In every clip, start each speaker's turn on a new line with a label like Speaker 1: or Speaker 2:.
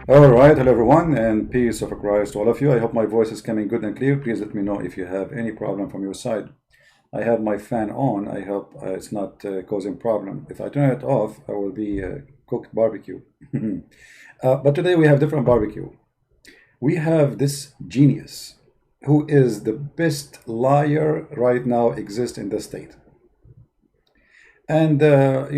Speaker 1: All right, hello everyone, and peace of Christ to all of you. I hope my voice is coming good and clear. Please let me know if you have any problem from your side. I have my fan on. I hope it's not causing problem. If I turn it off, I will be cooked barbecue. But today we have different barbecue. We have this genius who is the best liar right now exists in the state. And I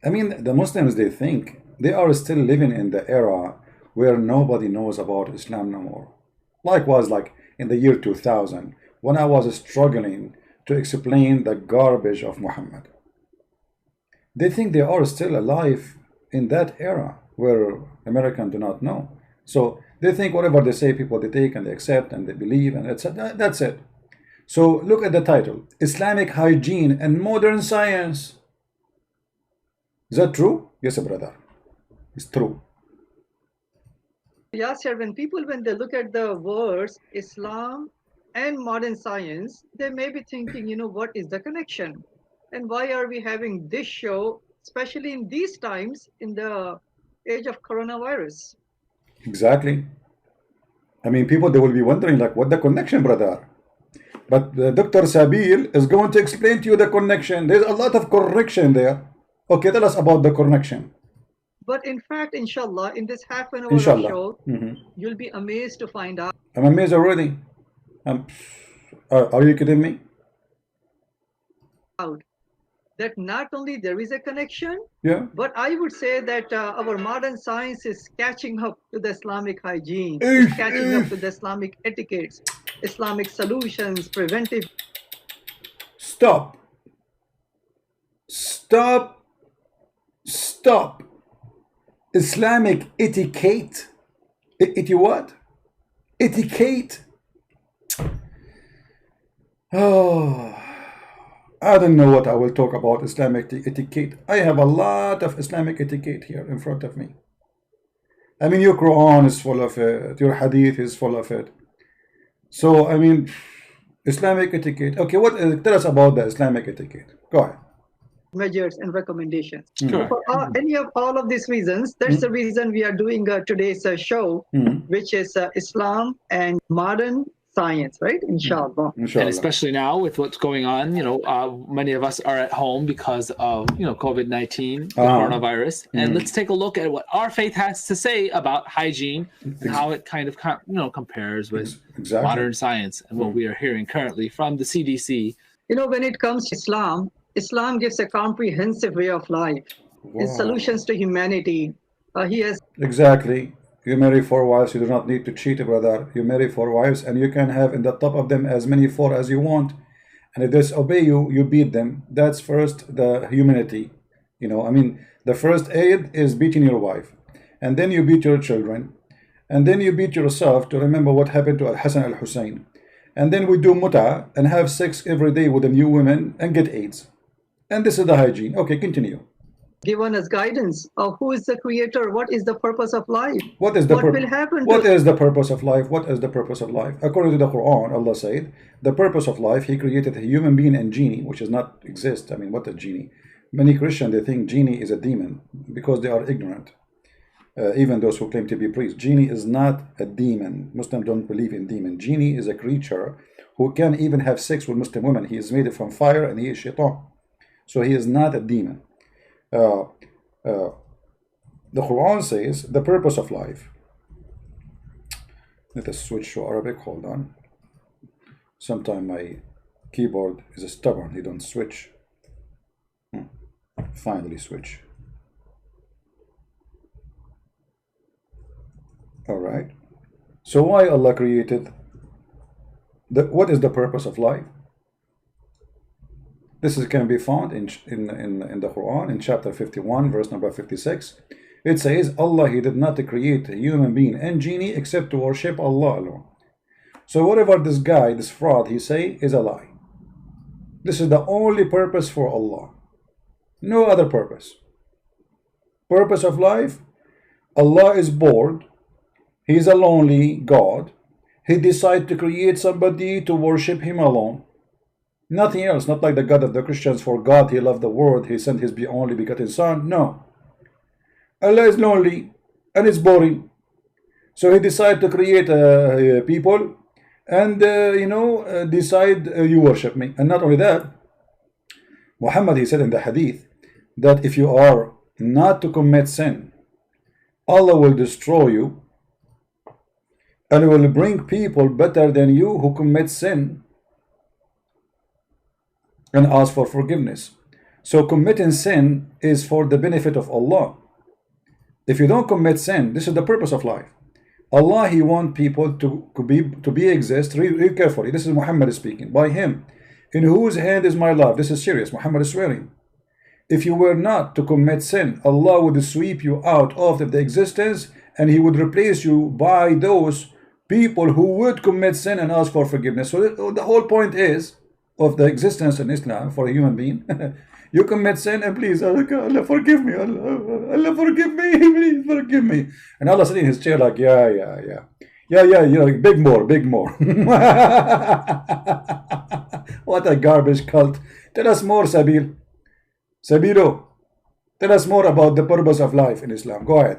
Speaker 1: mean, the Muslims, they think they are still living in the era where nobody knows about Islam no more. Likewise, like in the year 2000, when I was struggling to explain the garbage of Muhammad. They think they are still alive in that era where Americans do not know. So they think whatever they say, people they take and they accept and they believe, and that's it. So look at the title, Islamic Hygiene and Modern Science. Is that true? Yes, brother. It's true.
Speaker 2: Yes, sir. When they look at the words Islam and modern science, they may be thinking, what is the connection? And why are we having this show, especially in these times, in the age of coronavirus?
Speaker 1: Exactly. I mean, people, they will be wondering, like, what the connection, brother? But Dr. Sabeel is going to explain to you the connection. There's a lot of correction there. Okay, tell us about the connection.
Speaker 2: But in fact, inshallah, in this half an hour
Speaker 1: Inshallah.
Speaker 2: show, you'll be amazed to find out.
Speaker 1: I'm amazed already. Are you kidding me?
Speaker 2: That not only there is a connection,
Speaker 1: yeah,
Speaker 2: but I would say that our modern science is catching up to the Islamic hygiene, is catching up to the Islamic etiquettes, Islamic solutions, preventive.
Speaker 1: Stop. Stop. Stop. Islamic etiquette. What? Etiquette. Oh, I don't know what I will talk about Islamic etiquette. I have a lot of Islamic etiquette here in front of me. I mean, your Quran is full of it. Your Hadith is full of it. So, I mean, Islamic etiquette. Okay, tell us about the Islamic etiquette. Go ahead.
Speaker 2: Measures and recommendations. For any of all of these reasons, that's the reason we are doing today's show, which is Islam and modern science, right? Inshallah.
Speaker 3: And especially now with what's going on, many of us are at home because of, COVID-19, the coronavirus. And let's take a look at what our faith has to say about hygiene and how it kind of, compares with modern science and what we are hearing currently from the CDC.
Speaker 2: When it comes to Islam gives a comprehensive way of life. Its solutions to humanity. He has
Speaker 1: exactly. You marry 4 wives, you do not need to cheat, brother. You marry 4 wives, and you can have in the top of them as many 4 as you want. And if they disobey you, you beat them. That's first the humanity. I mean, the first aid is beating your wife, and then you beat your children, and then you beat yourself to remember what happened to Al-Hassan al-Hussein. And then we do muta and have sex every day with the new women and get AIDS. And this is the hygiene. Okay, continue.
Speaker 2: Given us guidance of who is the creator, what is the purpose of life,
Speaker 1: what will happen. What is the purpose of life? What is the purpose of life? According to the Quran, Allah said, the purpose of life, He created a human being and genie, which does not exist. I mean, what is genie? Many Christians, they think genie is a demon because they are ignorant. Even those who claim to be priests. Genie is not a demon. Muslims don't believe in demon. Genie is a creature who can even have sex with Muslim women. He is made from fire and he is shaitan. So he is not a demon. The Quran says the purpose of life. Let us switch to Arabic. Hold on. Sometimes my keyboard is stubborn. He don't switch. Finally switch. All right. So why Allah created? What is the purpose of life? This can be found in the Quran in chapter 51, verse number 56. It says, Allah, He did not create a human being and genie except to worship Allah alone. So whatever this guy, this fraud, he say is a lie. This is the only purpose for Allah. No other purpose. Purpose of life, Allah is bored. He is a lonely God. He decided to create somebody to worship Him alone. Nothing else, not like the God of the Christians. For God, He loved the world. He sent His only begotten Son. No. Allah is lonely. and it's boring. So he decided to create people, and decide you worship me. And not only that, Muhammad, he said in the hadith that if you are not to commit sin, Allah will destroy you, and will bring people better than you who commit sin and ask for forgiveness. So committing sin is for the benefit of Allah. If you don't commit sin, this is the purpose of life. Allah, He wants people to exist. Read carefully. This is Muhammad speaking. By Him, in whose hand is my love. This is serious. Muhammad is swearing. If you were not to commit sin, Allah would sweep you out of the existence, and He would replace you by those people who would commit sin and ask for forgiveness. So the whole point is of the existence in Islam for a human being. You commit sin and please, Allah forgive me, Allah forgive me, please forgive me. And Allah sitting in His chair like, yeah, big more. What a garbage cult. Tell us more, Sabeel. Sabeelo, tell us more about the purpose of life in Islam. Go ahead.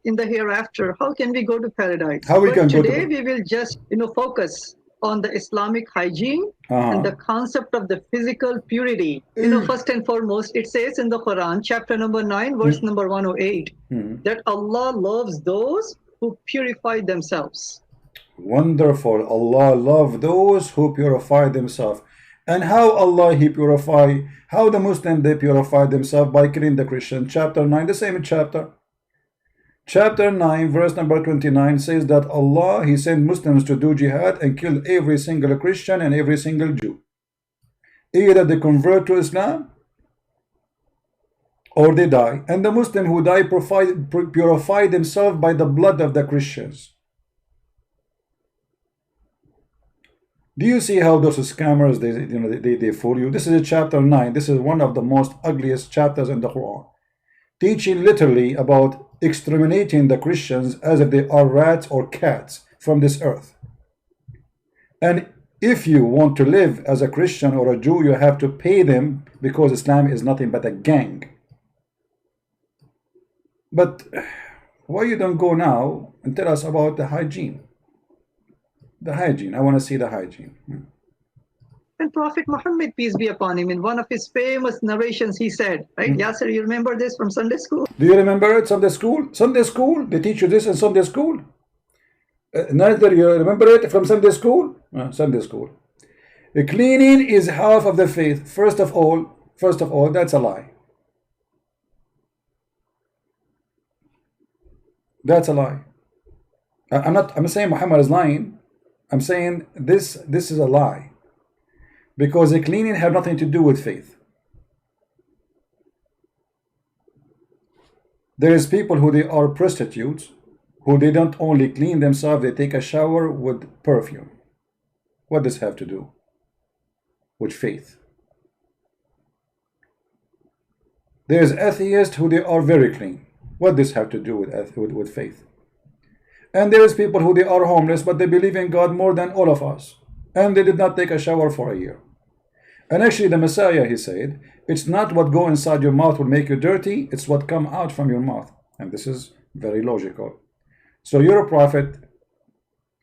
Speaker 2: In the hereafter, how can we go to paradise?
Speaker 1: How we can go to
Speaker 2: today we will just focus on the Islamic hygiene and the concept of the physical purity. First and foremost, it says in the Qur'an, chapter number 9, verse number 108, that Allah loves those who purify themselves.
Speaker 1: Wonderful. Allah loves those who purify themselves. And how Allah He purify, how the Muslim they purify themselves? By killing the Christian. Chapter 9, the same chapter. Chapter 9, verse number 29 says that Allah, He sent Muslims to do jihad and kill every single Christian and every single Jew. Either they convert to Islam or they die. And the Muslim who die purify themselves by the blood of the Christians. Do you see how those scammers, they fool you? This is chapter 9. This is one of the most ugliest chapters in the Quran. Teaching literally about exterminating the Christians as if they are rats or cats from this earth. And if you want to live as a Christian or a Jew, you have to pay them, because Islam is nothing but a gang. But why you don't go now and tell us about the hygiene? The hygiene. I want to see the hygiene.
Speaker 2: And Prophet Muhammad, peace be upon him, in one of his famous narrations, he said, right? Yasser, you remember this from Sunday school?
Speaker 1: Do you remember it? Sunday school? Sunday school? They teach you this in Sunday school? Neither you remember it from Sunday school? Sunday school. Cleaning is half of the faith. First of all, that's a lie. That's a lie. I'm saying Muhammad is lying. I'm saying this is a lie, because the cleaning have nothing to do with faith. There is people who they are prostitutes, who they don't only clean themselves, they take a shower with perfume. What does have to do with faith? There is atheists who they are very clean. What does have to do with faith? And there is people who they are homeless, but they believe in God more than all of us, and they did not take a shower for a year. And actually the Messiah, he said, it's not what go inside your mouth will make you dirty, it's what come out from your mouth. And this is very logical. So your prophet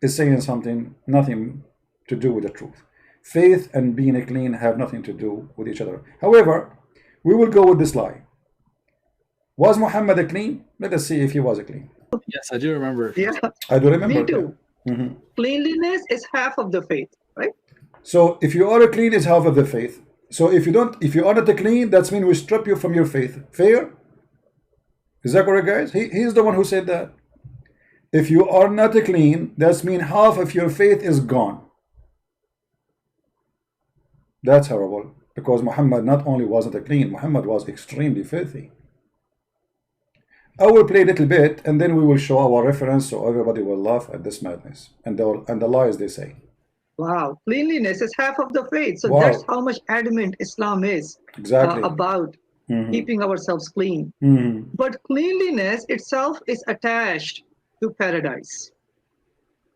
Speaker 1: is saying something, nothing to do with the truth. Faith and being clean have nothing to do with each other. However, we will go with this lie. Was Muhammad a clean? Let us see if he was a clean.
Speaker 3: Yes, I do remember.
Speaker 2: Yeah,
Speaker 1: I do remember.
Speaker 2: me too. Cleanliness is half of the faith, right?
Speaker 1: So if you are clean, is half of the faith. So if you are not clean, that means we strip you from your faith. Fair? Is that correct, guys? He's the one who said that. If you are not clean, that means half of your faith is gone. That's horrible, because Muhammad not only wasn't clean, Muhammad was extremely filthy. I will play a little bit, and then we will show our reference, so everybody will laugh at this madness and the lies they say.
Speaker 2: Wow, cleanliness is half of the faith. So
Speaker 1: Wow.
Speaker 2: that's how much adamant Islam is
Speaker 1: Exactly.
Speaker 2: about keeping ourselves clean.
Speaker 1: Mhm.
Speaker 2: But cleanliness itself is attached to paradise.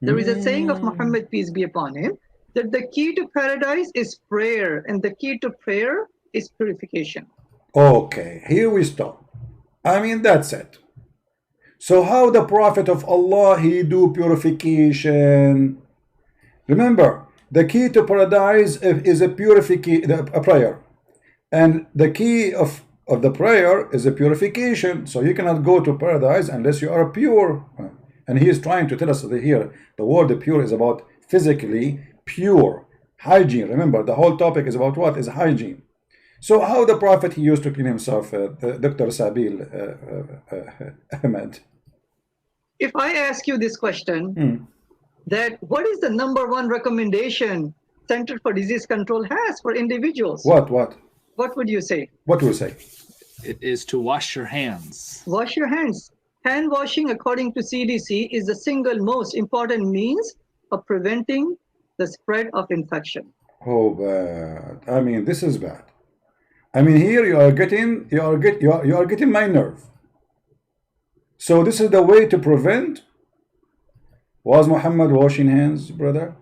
Speaker 2: There is a saying of Muhammad, peace be upon him, that the key to paradise is prayer, and the key to prayer is purification.
Speaker 1: Okay, here we stop. I mean, that's it. So how the Prophet of Allah, he do purification? Remember, the key to paradise is a purification, a prayer. And the key of the prayer is a purification. So you cannot go to paradise unless you are pure. And he is trying to tell us that here, the word pure is about physically pure. Hygiene. Remember, the whole topic is about what? Is hygiene. So how the Prophet, he used to clean himself, Dr. SABEEL Ahmed?
Speaker 2: If I ask you this question, that what is the #1 recommendation Center for Disease Control has for individuals?
Speaker 1: What
Speaker 2: would you say?
Speaker 1: What do you say?
Speaker 3: It is to wash your hands.
Speaker 2: Wash your hands. Hand washing, according to CDC, is the single most important means of preventing the spread of infection.
Speaker 1: Oh, bad. I mean, this is bad. I mean, here you are getting my nerve. So this is the way to prevent. Was Muhammad washing hands, brother?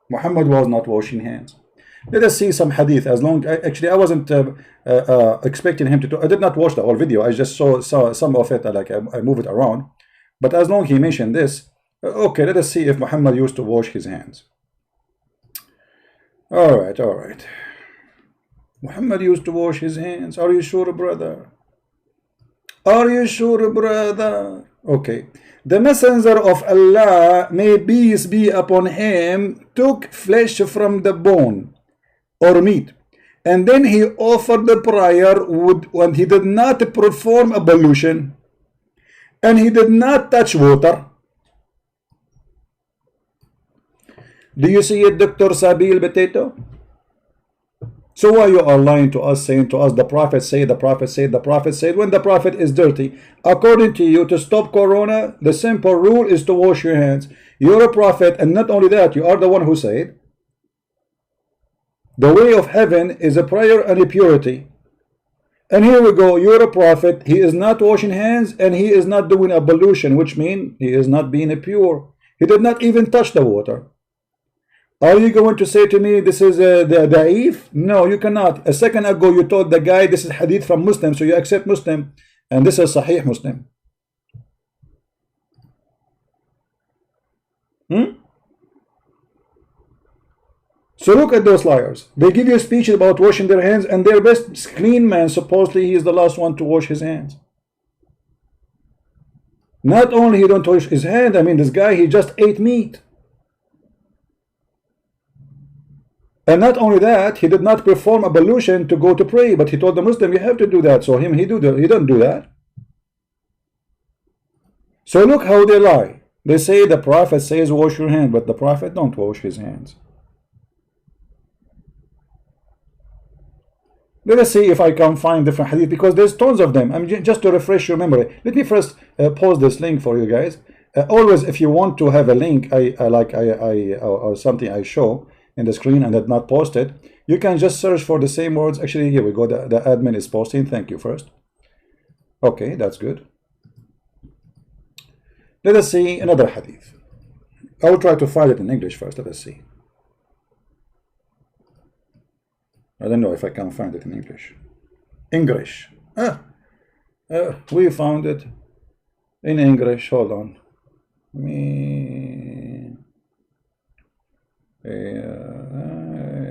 Speaker 1: Muhammad was not washing hands. Let us see some hadith. Actually, I wasn't expecting him to talk. I did not watch the whole video. I just saw some of it. I move it around. But as long as he mentioned this, okay, let us see if Muhammad used to wash his hands. All right. Muhammad used to wash his hands. Are you sure, brother? Are you sure, brother? Okay. The messenger of Allah, may peace be upon him, took flesh from the bone or meat, and then he offered the prayer when he did not perform ablution and he did not touch water. Do you see it, Dr. SABEEL Potato? So why you are lying to us, saying to us, the Prophet said, the Prophet said, the Prophet said, when the Prophet is dirty? According to you, to stop corona, the simple rule is to wash your hands. You're a prophet, and not only that, you are the one who said, the way of heaven is a prayer and a purity. And here we go, you're a prophet, he is not washing hands, and he is not doing ablution, which means he is not being pure. He did not even touch the water. Are you going to say to me this is the da'if? No, you cannot. A second ago you told the guy this is hadith from Muslim, so you accept Muslim, and this is Sahih Muslim. So look at those liars. They give you speeches about washing their hands, and their best clean man, supposedly he is the last one to wash his hands. Not only he don't wash his hand, I mean this guy, he just ate meat. And not only that, he did not perform ablution to go to pray, but he told the Muslim, you have to do that. So he don't do that. So look how they lie. They say the Prophet says wash your hand, but the Prophet don't wash his hands. Let us see if I can find different hadith, because there's tons of them. Just to refresh your memory. Let me first pause this link for you guys. Always, if you want to have a link, or something I show in the screen and did not post it, you can just search for the same words. Actually, here we go. The admin is posting. Thank you first. Okay, that's good. Let us see another hadith. I will try to find it in English first. Let us see. I don't know if I can find it in English. We found it in English. Hold on.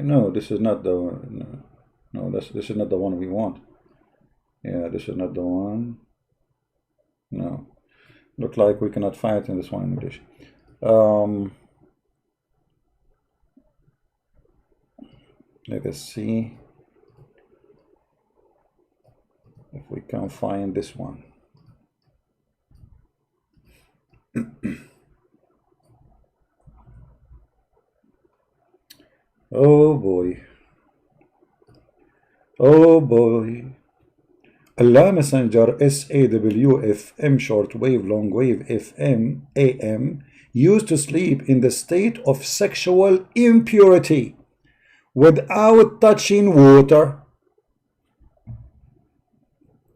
Speaker 1: No, this is not the one. No, this is not the one we want. Yeah, this is not the one. No, look like we cannot find it in this one in English. Let us see if we can find this one. Oh boy. Oh boy. Allah Messenger SAWFM shortwave longwave FM AM used to sleep in the state of sexual impurity without touching water.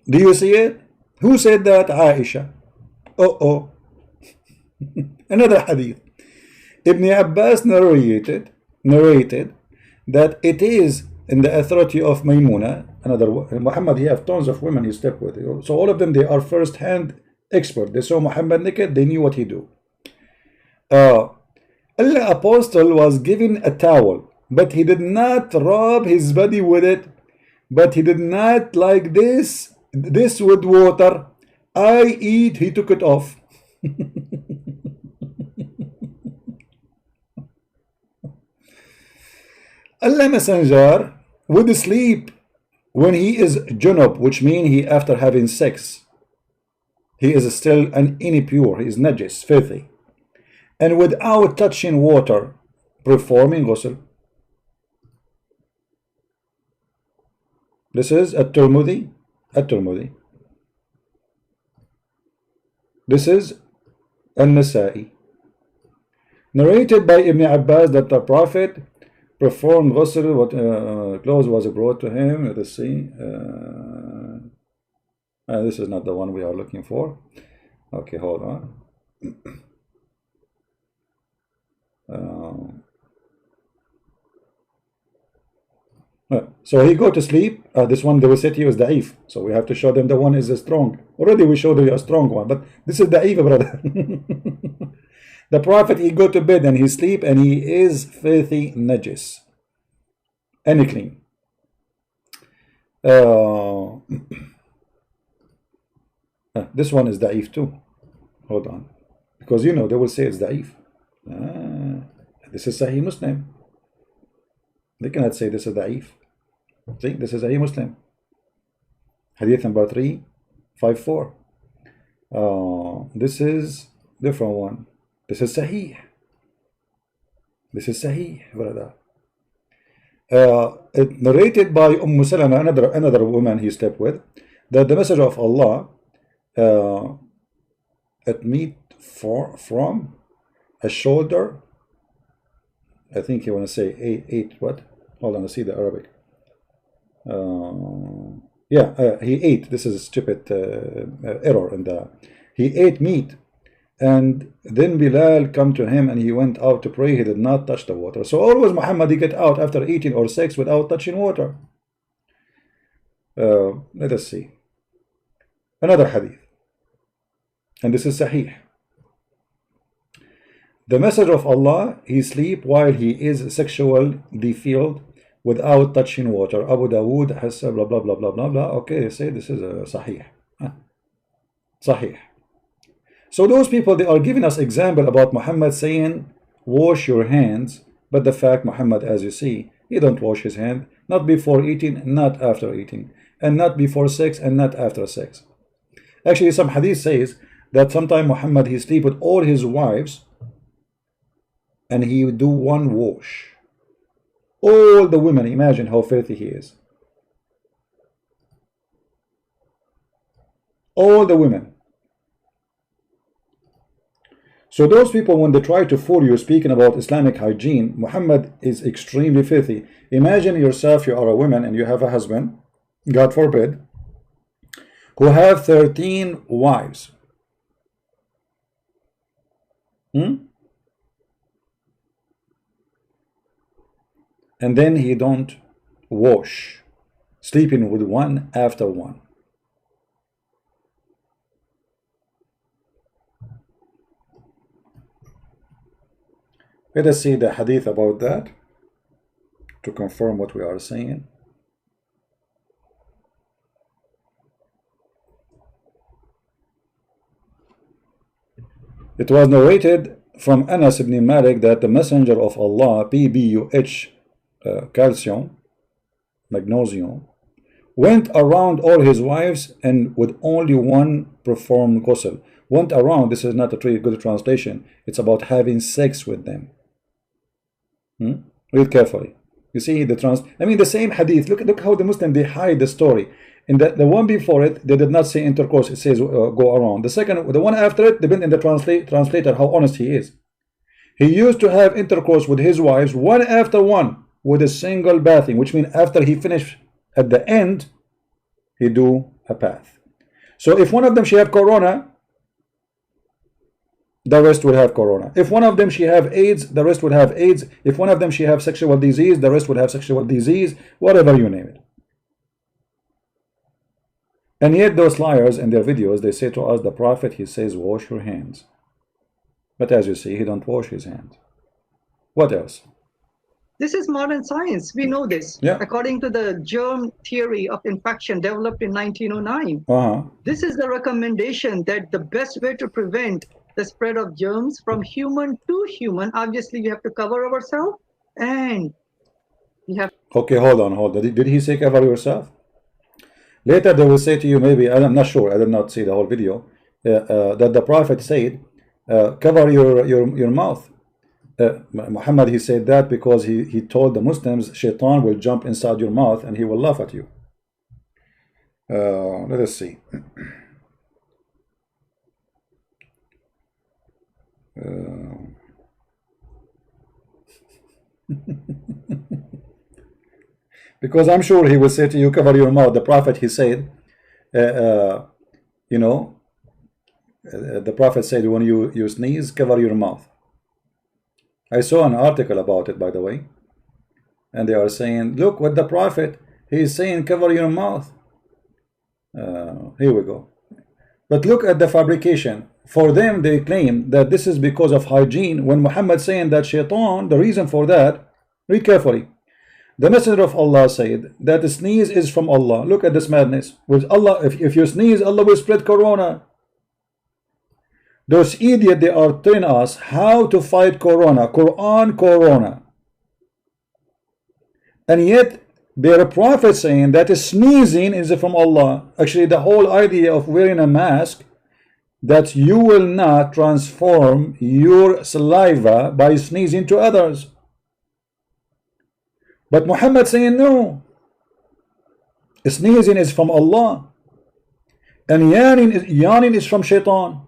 Speaker 1: Do you see it? Who said that? Aisha. Another hadith. Ibn Abbas narrated that it is in the authority of Maymuna. Muhammad, he have tons of women he slept with. So all of them, they are first hand expert. They saw Muhammad naked, they knew what he do. Allah apostle was given a towel, but he did not rub his body with it, but he did not like this with water. I eat, he took it off. Allah Messenger would sleep when he is junub, which means he after having sex, he is still an impure, he is najis, filthy, and without touching water, performing ghusl. This is at-Tirmidhi. This is An-Nasa'i. Narrated by Ibn Abbas that the Prophet performed ghusl, what clothes was brought to him. Let us see. This is not the one we are looking for. Okay, hold on. So he go to sleep. This one they will say to you is da'if. So we have to show them the one is strong. Already we showed you a strong one, but this is da'if, brother. The Prophet, he go to bed and he sleep and he is filthy najis, unclean. This one is da'if too. Hold on, because you know they will say it's da'if. This is Sahih Muslim. They cannot say this is da'if. See, this is Sahih Muslim. Hadith number 354. This is different one. This is Sahih. This is Sahih, brother. It narrated by Salama, another woman he slept with, that the Messenger of Allah at meat from a shoulder. I think he want to say eight what? Hold on, I see the Arabic. He ate. This is a stupid error in the. He ate meat. And then Bilal come to him and he went out to pray. He did not touch the water. So always Muhammad, he get out after eating or sex without touching water. Let us see. Another hadith. And this is Sahih. The Messenger of Allah, he sleep while he is sexual defiled without touching water. Abu Dawood has blah blah blah blah blah blah. Okay, they say this is Sahih. Sahih. So those people, they are giving us example about Muhammad saying, wash your hands. But the fact Muhammad, as you see, he don't wash his hand, not before eating, not after eating, and not before sex, and not after sex. Actually, some hadith says that sometime Muhammad, he sleep with all his wives, and he would do one wash. All the women, imagine how filthy he is. All the women. So those people, when they try to fool you speaking about Islamic hygiene, Muhammad is extremely filthy. Imagine yourself, you are a woman and you have a husband, God forbid, who have 13 wives. And then he don't wash, sleeping with one after one. Let us see the hadith about that to confirm what we are saying. It was narrated from Anas ibn Malik that the Messenger of Allah, PBUH, calcium, magnesium, went around all his wives and with only one performed ghusl. Went around, this is not a good translation. It's about having sex with them. Read carefully. You see the same hadith. Look how the Muslim, they hide the story. In the one before it, they did not say intercourse. It says go around. The one after it, depending on the translator how honest he is. He used to have intercourse with his wives one after one with a single bathing, which means after he finished at the end, he do a bath. So if one of them she have corona, the rest will have corona. If one of them she have AIDS, the rest would have AIDS. If one of them she have sexual disease, the rest would have sexual disease, whatever you name it. And yet those liars in their videos, they say to us, the Prophet, he says, wash your hands. But as you see, he don't wash his hands. What else?
Speaker 2: This is modern science. We know this.
Speaker 1: Yeah.
Speaker 2: According to the germ theory of infection developed in 1909, this is the recommendation that the best way to prevent the spread of germs from human to human, obviously we have to cover ourselves, and we have.
Speaker 1: Okay, hold on. Did he say cover yourself? Later they will say to you, maybe, I'm not sure, I did not see the whole video, that the Prophet said, cover your mouth. Muhammad, he said that because he told the Muslims, shaitan will jump inside your mouth and he will laugh at you. Let us see. Because I'm sure he will say to you, cover your mouth. The Prophet, he said, you know, the Prophet said, when you sneeze, cover your mouth. I saw an article about it, by the way, and they are saying, look what the Prophet, he is saying, cover your mouth. Here we go. But look at the fabrication. For them, they claim that this is because of hygiene, when Muhammad saying that shaitan, the reason for that, read carefully. The Messenger of Allah said that the sneeze is from Allah. Look at this madness. With Allah, if you sneeze, Allah will spread corona. Those idiots, they are telling us how to fight corona. Qur'an, corona. And yet, their prophet saying that sneezing is from Allah. Actually, the whole idea of wearing a mask, that you will not transform your saliva by sneezing to others. But Muhammad saying no. Sneezing is from Allah. And yawning is from shaitan.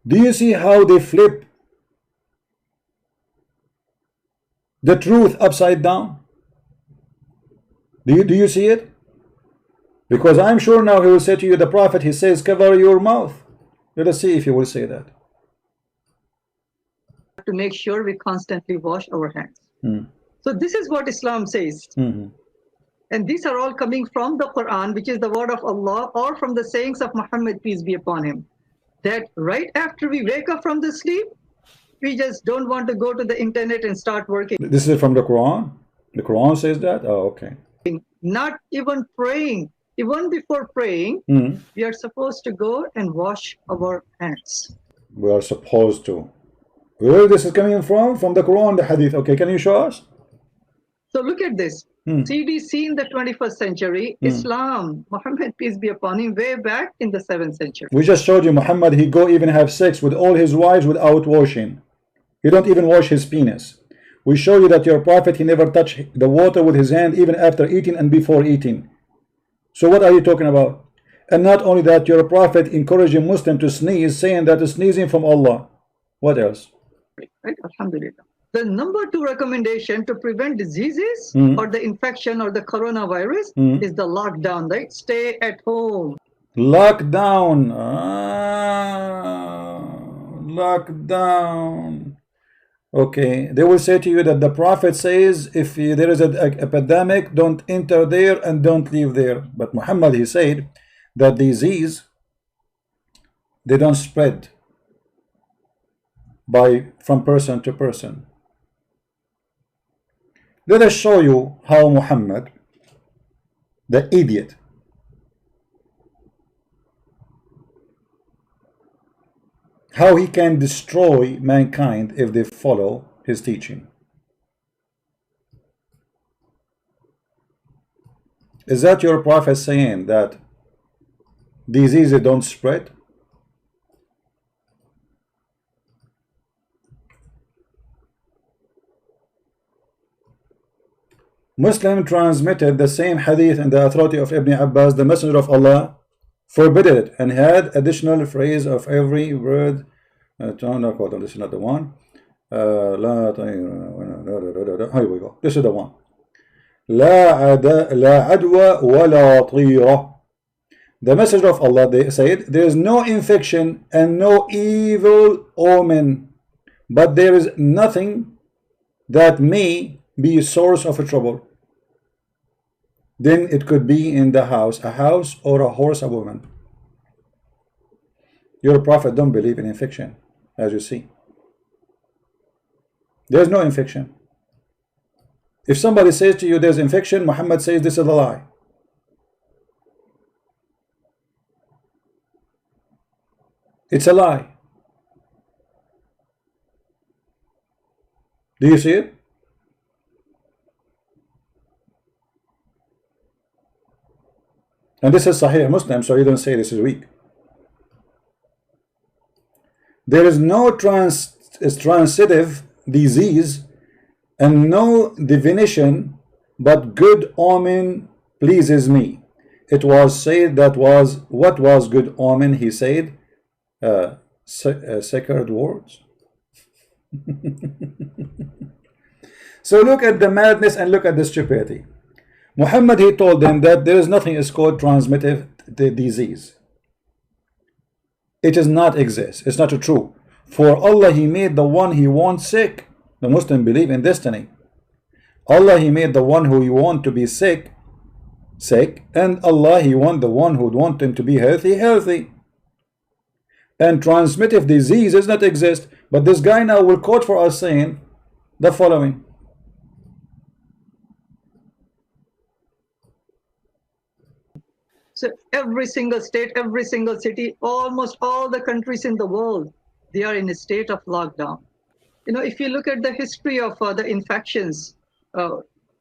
Speaker 1: Do you see how they flip the truth upside down? Do you see it? Because I'm sure now he will say to you, the Prophet, he says, cover your mouth. Let us see if he will say that.
Speaker 2: To make sure we constantly wash our hands. So this is what Islam says. And these are all coming from the Quran, which is the word of Allah, or from the sayings of Muhammad, peace be upon him. That right after we wake up from the sleep, we just don't want to go to the internet and start working.
Speaker 1: This is from the Quran? The Quran says that? Oh, okay.
Speaker 2: Not even praying. Even before praying, we are supposed to go and wash our hands.
Speaker 1: We are supposed to. Where this is coming from? From the Quran, the Hadith. Okay, can you show us?
Speaker 2: So look at this. CDC in the 21st century, Islam, Muhammad, peace be upon him, way back in the 7th century.
Speaker 1: We just showed you Muhammad, he go even have sex with all his wives without washing. He don't even wash his penis. We show you that your prophet, he never touched the water with his hand even after eating and before eating. So what are you talking about? And not only that, your prophet encouraging Muslim to sneeze, saying that is sneezing from Allah. What else?
Speaker 2: Right? Alhamdulillah. The number 2 recommendation to prevent diseases or the infection or the coronavirus is the lockdown, right? Stay at home.
Speaker 1: Lockdown. Lockdown. Okay, they will say to you that the Prophet says if there is an epidemic, don't enter there and don't leave there. But Muhammad, he said that disease, they don't spread from person to person. Let us show you how Muhammad, the idiot, how he can destroy mankind if they follow his teaching. Is that your prophet saying that diseases don't spread? Muslim transmitted the same hadith and the authority of Ibn Abbas, the Messenger of Allah forbid it and had additional phrase of every word. This is not the one. Here we go. This is the one. لا عدوى ولا طيرة. The Messenger of Allah, they said, there is no infection and no evil omen, but there is nothing that may be a source of a trouble. then it could be in the house, a house, or a horse, a woman. Your prophet don't believe in infection, as you see. There's no infection. If somebody says to you there's infection, Muhammad says this is a lie. It's a lie. Do you see it? And this is Sahih Muslim, so you don't say this is weak. There is no transitive disease and no divination, but good omen pleases me. It was said that was what was good omen, he said, sacred words. So look at the madness and look at the stupidity. Muhammad, he told them that there is nothing is called transmittive disease. It does not exist. It's not true. For Allah, he made the one he wants sick. The Muslim believe in destiny. Allah, he made the one who he want to be sick, and Allah, he want the one who would want him to be healthy. And transmittive disease does not exist. But this guy now will quote for us saying the following.
Speaker 2: So every single state, every single city, almost all the countries in the world, they are in a state of lockdown. You know, if you look at the history of the infections,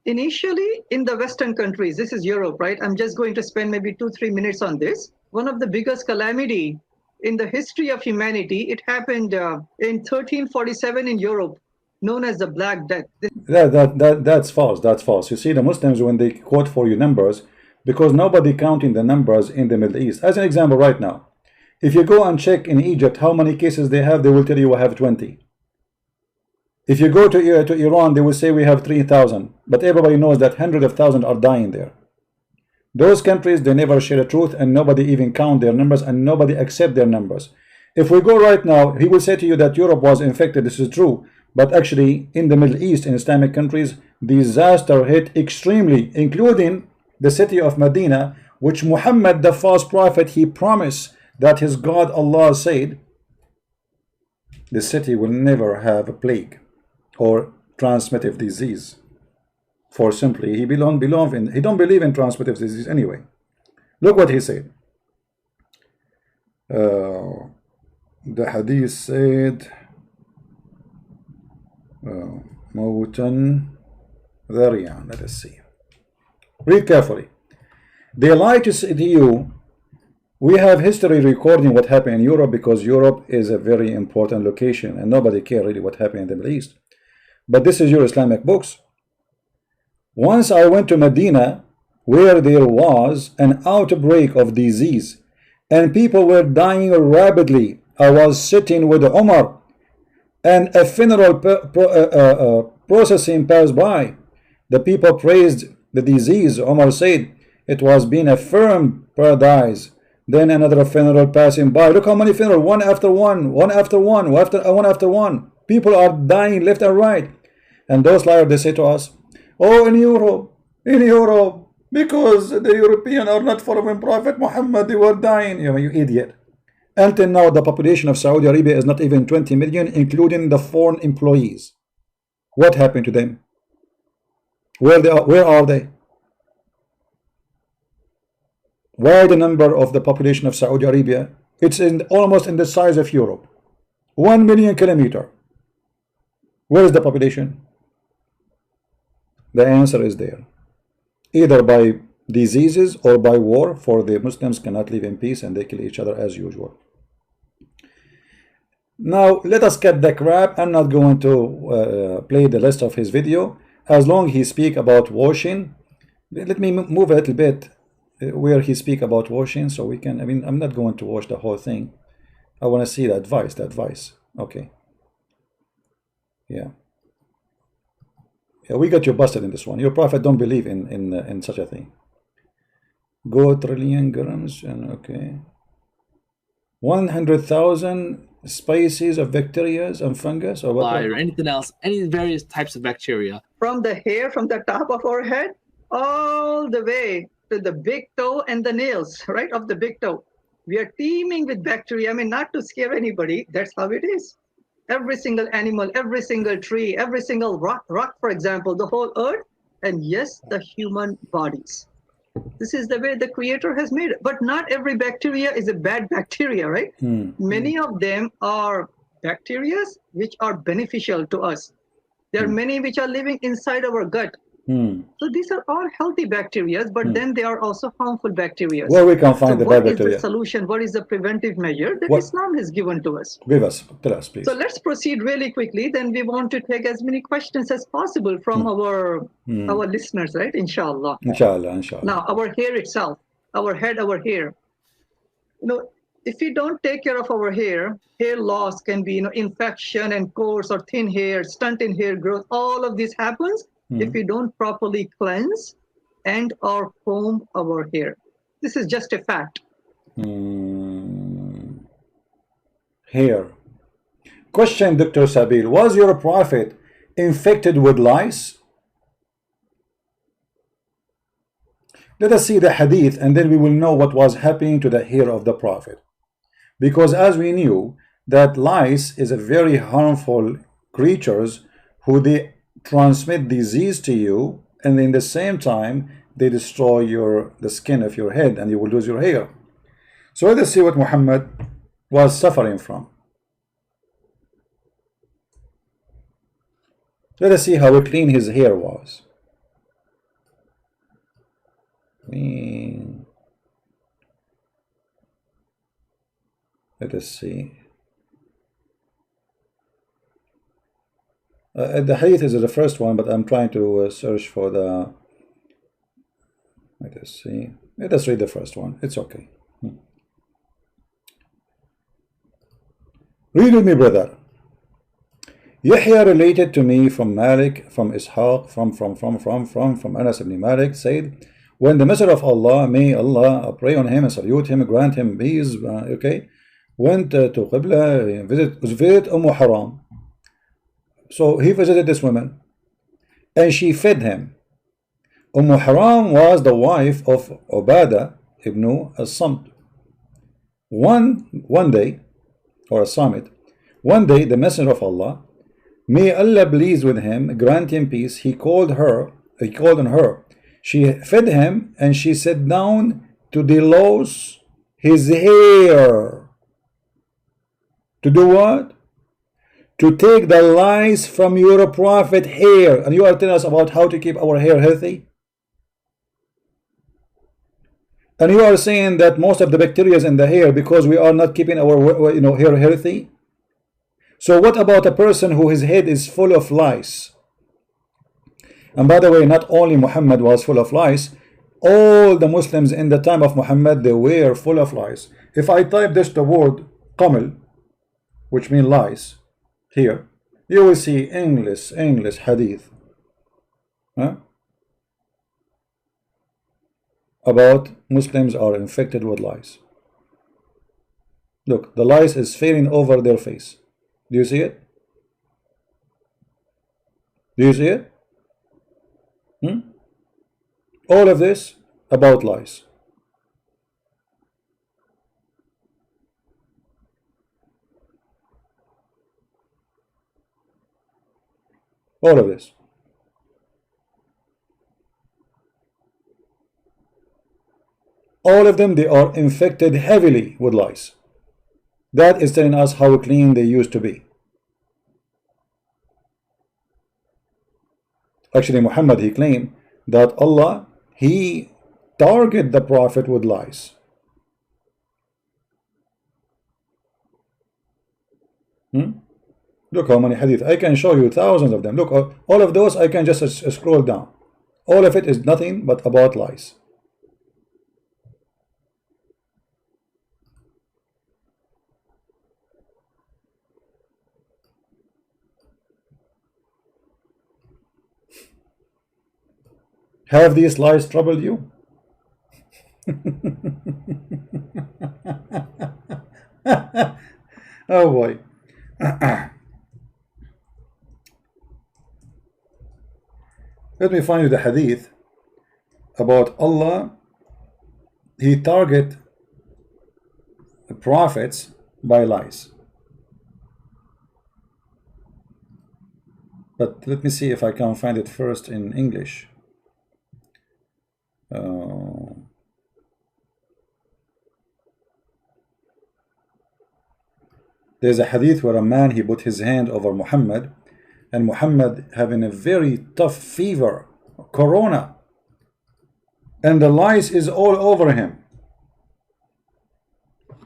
Speaker 2: initially in the Western countries, this is Europe, right? I'm just going to spend maybe 2-3 minutes on this. One of the biggest calamity in the history of humanity, it happened in 1347 in Europe, known as the Black Death.
Speaker 1: That's false. That's false. You see, the Muslims, when they quote for you numbers, because nobody counting the numbers in the Middle East. As an example, right now, if you go and check in Egypt how many cases they have, they will tell you we have 20. If you go to Iran, they will say we have 3,000. But everybody knows that hundreds of thousands are dying there. Those countries, they never share the truth, and nobody even count their numbers, and nobody accept their numbers. If we go right now, he will say to you that Europe was infected. This is true. But actually, in the Middle East, in Islamic countries, disaster hit extremely, including the city of Medina, which Muhammad, the false prophet, he promised that his God Allah said the city will never have a plague or transmittive disease. For simply he don't believe in transmittive disease anyway. Look what he said. The hadith said Mawtan Dhariyan. Let us see. Read carefully. They lie to you. We have history recording what happened in Europe, because Europe is a very important location and nobody cares really what happened in the Middle East. But this is your Islamic books. Once I went to Medina, where there was an outbreak of disease and people were dying rapidly. I was sitting with Umar and a funeral processing passed by. The people praised the disease. Umar said it was being a firm paradise. Then another funeral passing by. Look how many funerals, one after one, one after one, one after one. People are dying left and right. And those liars, they say to us, oh, in Europe, because the Europeans are not following Prophet Muhammad, they were dying. You idiot. Until now, the population of Saudi Arabia is not even 20 million, including the foreign employees. What happened to them? Where are they? Why the number of the population of Saudi Arabia? It's almost in the size of Europe. 1 million kilometers. Where is the population? The answer is there. Either by diseases or by war, for the Muslims cannot live in peace and they kill each other as usual. Now let us cut the crap. I'm not going to play the rest of his video. As long as he speak about washing, let me move a little bit where he speak about washing, so we can, I'm not going to wash the whole thing. I want to see the advice. Okay. Yeah, we got you busted in this one. Your prophet don't believe in such a thing. Go trillion grams, and okay, 100,000 species of bacteria and fungus or what?
Speaker 3: Or anything else, any various types of bacteria.
Speaker 2: From the hair, from the top of our head all the way to the big toe and the nails, right, of the big toe. We are teeming with bacteria. I mean, not to scare anybody, that's how it is. Every single animal, every single tree, every single rock, for example, the whole earth, and yes, the human bodies. This is the way the creator has made it. But not every bacteria is a bad bacteria, right? Many of them are bacteria which are beneficial to us. There are many which are living inside our gut. So these are all healthy bacteria, but then they are also harmful bacteria.
Speaker 1: Where we can find the bad bacteria?
Speaker 2: What is the solution? What is the preventive measure that Islam has given to us?
Speaker 1: Tell us, please.
Speaker 2: So let's proceed really quickly. Then we want to take as many questions as possible from our listeners, right? Inshallah.
Speaker 1: Inshallah.
Speaker 2: Now, our hair itself, our head, our hair. If we don't take care of our hair loss can be, infection and coarse or thin hair, stunt in hair growth. All of this happens if we don't properly cleanse and or comb our hair. This is just a fact.
Speaker 1: Hair. Question, Dr. Sabeel, was your prophet infected with lice? Let us see the hadith and then we will know what was happening to the hair of the prophet. Because as we knew that lice is a very harmful creatures who they transmit disease to you, and in the same time they destroy the skin of your head and you will lose your hair. So let us see what Muhammad was suffering from. Let us see how clean his hair was. Let us see. The hadith is the first one, but I'm trying to search for the. Let us see. Let us read the first one. It's okay. Read with me, brother. Yahya related to me from Malik, from Ishaq, from Anas ibn Malik, said, when the Messenger of Allah, may Allah pray on him and salute him, grant him peace, went to Qibla, visit Haram. So he visited this woman and she fed him. Haram was the wife of Ubadah ibn as-Samt. One day, or a summit, one day the Messenger of Allah, may Allah please with him, grant him peace, he called on her. She fed him and she sat down to delouse his hair. To do what? To take the lice from your prophet hair. And you are telling us about how to keep our hair healthy? And you are saying that most of the bacteria is in the hair because we are not keeping our hair healthy? So what about a person who his head is full of lice? And by the way, not only Muhammad was full of lice, all the Muslims in the time of Muhammad, they were full of lice. If I type this the word qamal, which means lice, here, you will see English hadith about Muslims are infected with lice. Look, the lice is failing over their face. Do you see it? Do you see it? All of this about lice. All of this. All of them, they are infected heavily with lice. That is telling us how clean they used to be. Actually, Muhammad, he claimed that Allah, he targeted the prophet with lice. Look how many hadith. I can show you thousands of them. Look, all of those I can just scroll down. All of it is nothing but about lice. Have these lies troubled you? Oh boy. Let me find you the hadith about Allah, he target the prophets by lies. But let me see if I can find it first in English. There's a hadith where a man, he put his hand over Muhammad, and Muhammad having a very tough fever, corona, and the lice is all over him.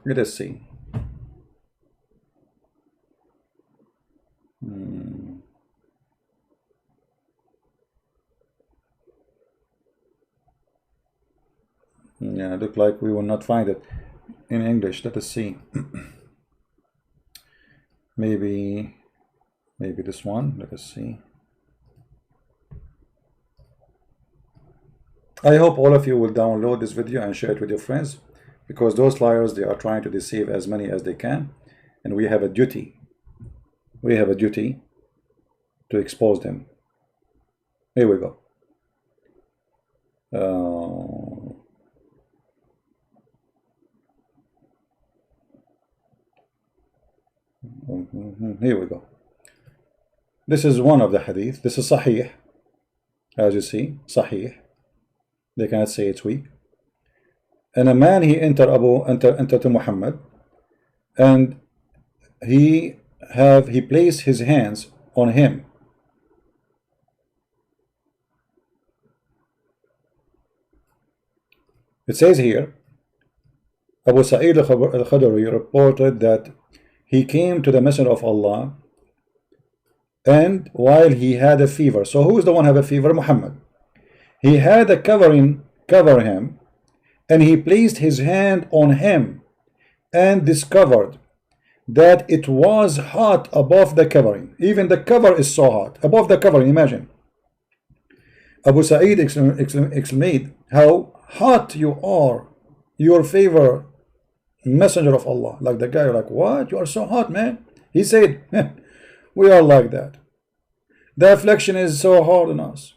Speaker 1: Let us see. Yeah, look like we will not find it in English. Let us see. maybe this one. Let us see. I hope all of you will download this video and share it with your friends, because those liars, they are trying to deceive as many as they can, and we have a duty. We have a duty to expose them. Here we go. Here we go. This is one of the hadith. This is Sahih. As you see, Sahih. They cannot say it's weak. And a man, he entered to Muhammad, and he placed his hands on him. It says here, Abu Sa'id al-Khudri reported that he came to the Messenger of Allah, and while he had a fever. So who is the one who had a fever? Muhammad. He had a covering cover him, and he placed his hand on him and discovered that it was hot above the covering. Even the cover is so hot above the covering. Imagine. Abu Sa'id exclaimed, how hot you are, your favor, Messenger of Allah. Like the guy, like, what? You are so hot, man. He said, we are like that. The affliction is so hard on us,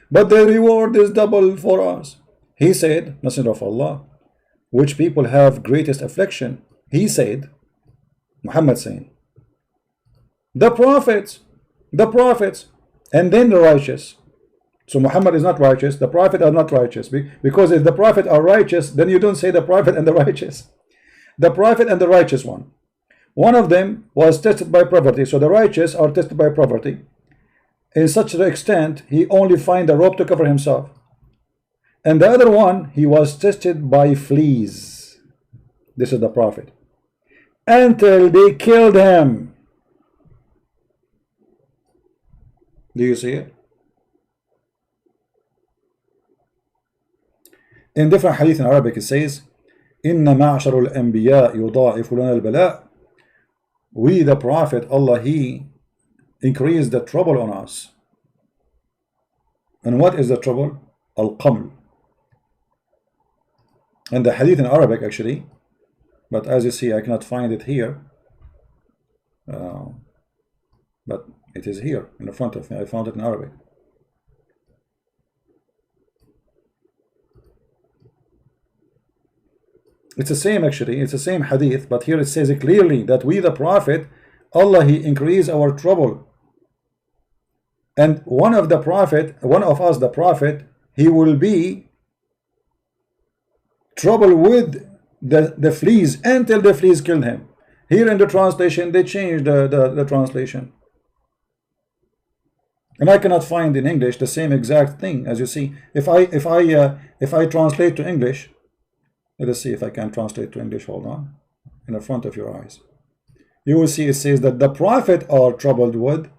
Speaker 1: but the reward is double for us. He said, Messenger of Allah, which people have greatest affliction? He said, Muhammad saying, the prophets, and then the righteous. So Muhammad is not righteous, the prophet are not righteous, because if the prophet are righteous, then you don't say the prophet and the righteous. The prophet and the righteous one. One of them was tested by poverty, so the righteous are tested by poverty. In such an extent, he only find a rope to cover himself. And the other one, he was tested by fleas. This is the prophet. Until they killed him. Do you see it? In different hadith in Arabic, it says, Inna ma'ashar al-anbiya yudha'ifu lana al-bala'. We, the prophet, Allah, he increased the trouble on us. And what is the trouble? Al-qaml. And the hadith in Arabic, actually, but as you see, I cannot find it here. But it is here in the front of me. I found it in Arabic. It's the same, actually. It's the same hadith, but here it says it clearly that we, the prophet, Allah, he increased our trouble. And one of us, the prophet, he will be trouble with the fleas until the fleas killed him. Here in the translation, they changed the translation. And I cannot find in English the same exact thing. As you see, if I translate to English, let us see if I can translate to English. Hold on. In the front of your eyes, you will see it says that the prophet are troubled with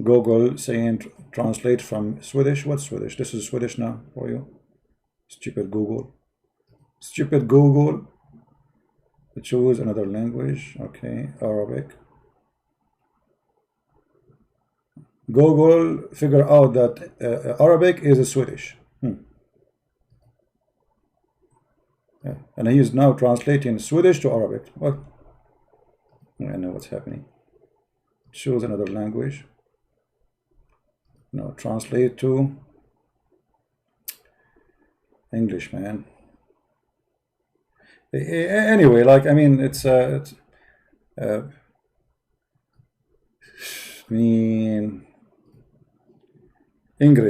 Speaker 1: Google saying translate from Swedish. What's Swedish? This is Swedish now for you. Stupid Google. Stupid Google. Choose another language. Okay, Arabic. Google figure out that Arabic is a Swedish. Yeah. And he is now translating Swedish to Arabic. What? I know what's happening. Choose another language. No, translate to English, man. Anyway, like, I mean, it's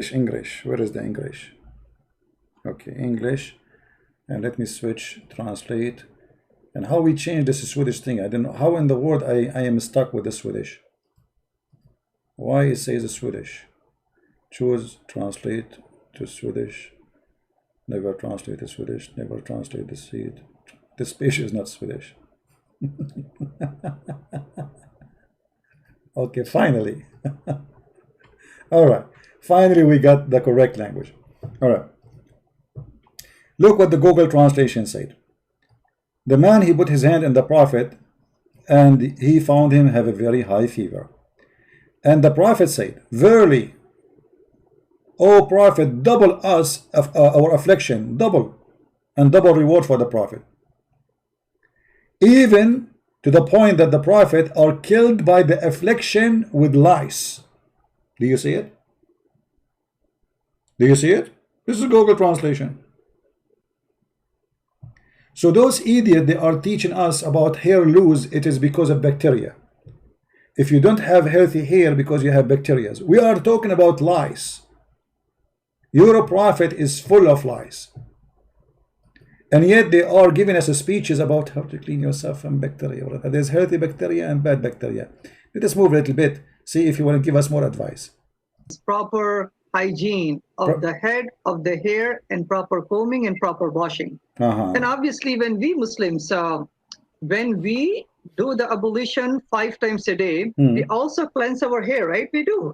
Speaker 1: English. Where is the English? Okay, English. And let me switch, translate. And how we change this Swedish thing? I don't know how in the world I am stuck with the Swedish. Why it says Swedish? Choose translate to Swedish. Never translate to Swedish. Never translate the seed. This page is not Swedish. Okay, finally. All right. Finally, we got the correct language. All right. Look what the Google translation said. The man, he put his hand in the prophet, and he found him have a very high fever. And the prophet said, verily, O prophet, double us of our affliction, double, and double reward for the prophet. Even to the point that the prophet are killed by the affliction with lice. Do you see it? Do you see it? This is Google translation. So those idiots, they are teaching us about hair loss. It is because of bacteria. If you don't have healthy hair because you have bacteria. We are talking about lice. Your prophet is full of lice. And yet they are giving us speeches about how to clean yourself from bacteria. There's healthy bacteria and bad bacteria. Let us move a little bit. See if you want to give us more advice.
Speaker 2: Proper hygiene of the head, of the hair, and proper combing and proper washing. And obviously when we Muslims, when we do the ablution 5 times a day, we also cleanse our hair, right? We do.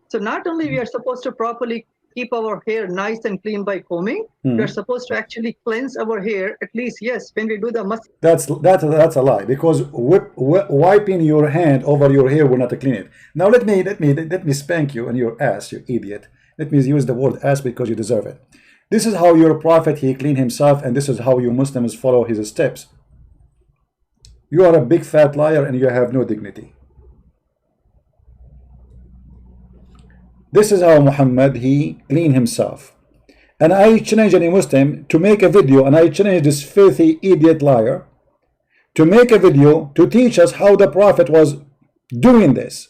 Speaker 2: So not only we are supposed to properly keep our hair nice and clean by combing, we are supposed to actually cleanse our hair at least, yes, when we do the must.
Speaker 1: That's a lie, because wiping your hand over your hair will not clean it. Now let me spank you in your ass, you idiot. Let me use the word ass because you deserve it. This is how your prophet, he cleaned himself, and this is how you Muslims follow his steps. You are a big fat liar and you have no dignity. This is how Muhammad, he cleaned himself. And I challenge any Muslim to make a video, and I challenge this filthy idiot liar to make a video to teach us how the prophet was doing this.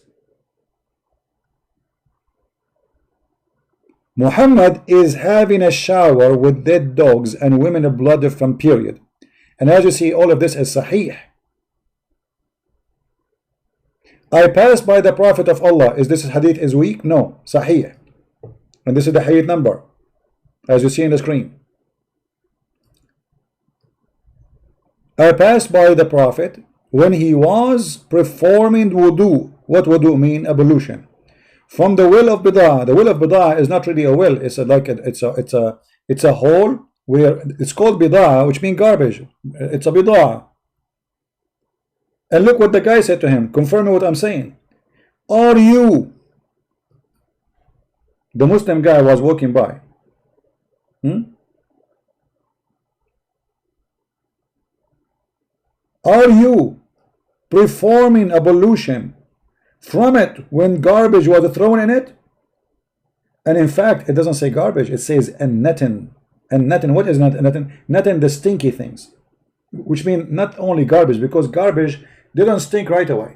Speaker 1: Muhammad is having a shower with dead dogs and women blood from period. And as you see, all of this is sahih. I passed by the prophet of Allah. Is this hadith is weak? No, sahih. And this is the hadith number, as you see on the screen. I passed by the prophet when he was performing wudu. What wudu mean? Ablution. From the well of bid'ah. The well of bid'ah is not really a well. It's a hole where it's called bid'ah, which means garbage. It's a bid'ah. And look what the guy said to him, confirming what I'm saying. Are you? The Muslim guy was walking by. Are you performing ablution from it when garbage was thrown in it? And in fact, it doesn't say garbage, it says natin. And natin, what is natin? Natin, the stinky things. Which mean not only garbage, because garbage, they don't stink right away.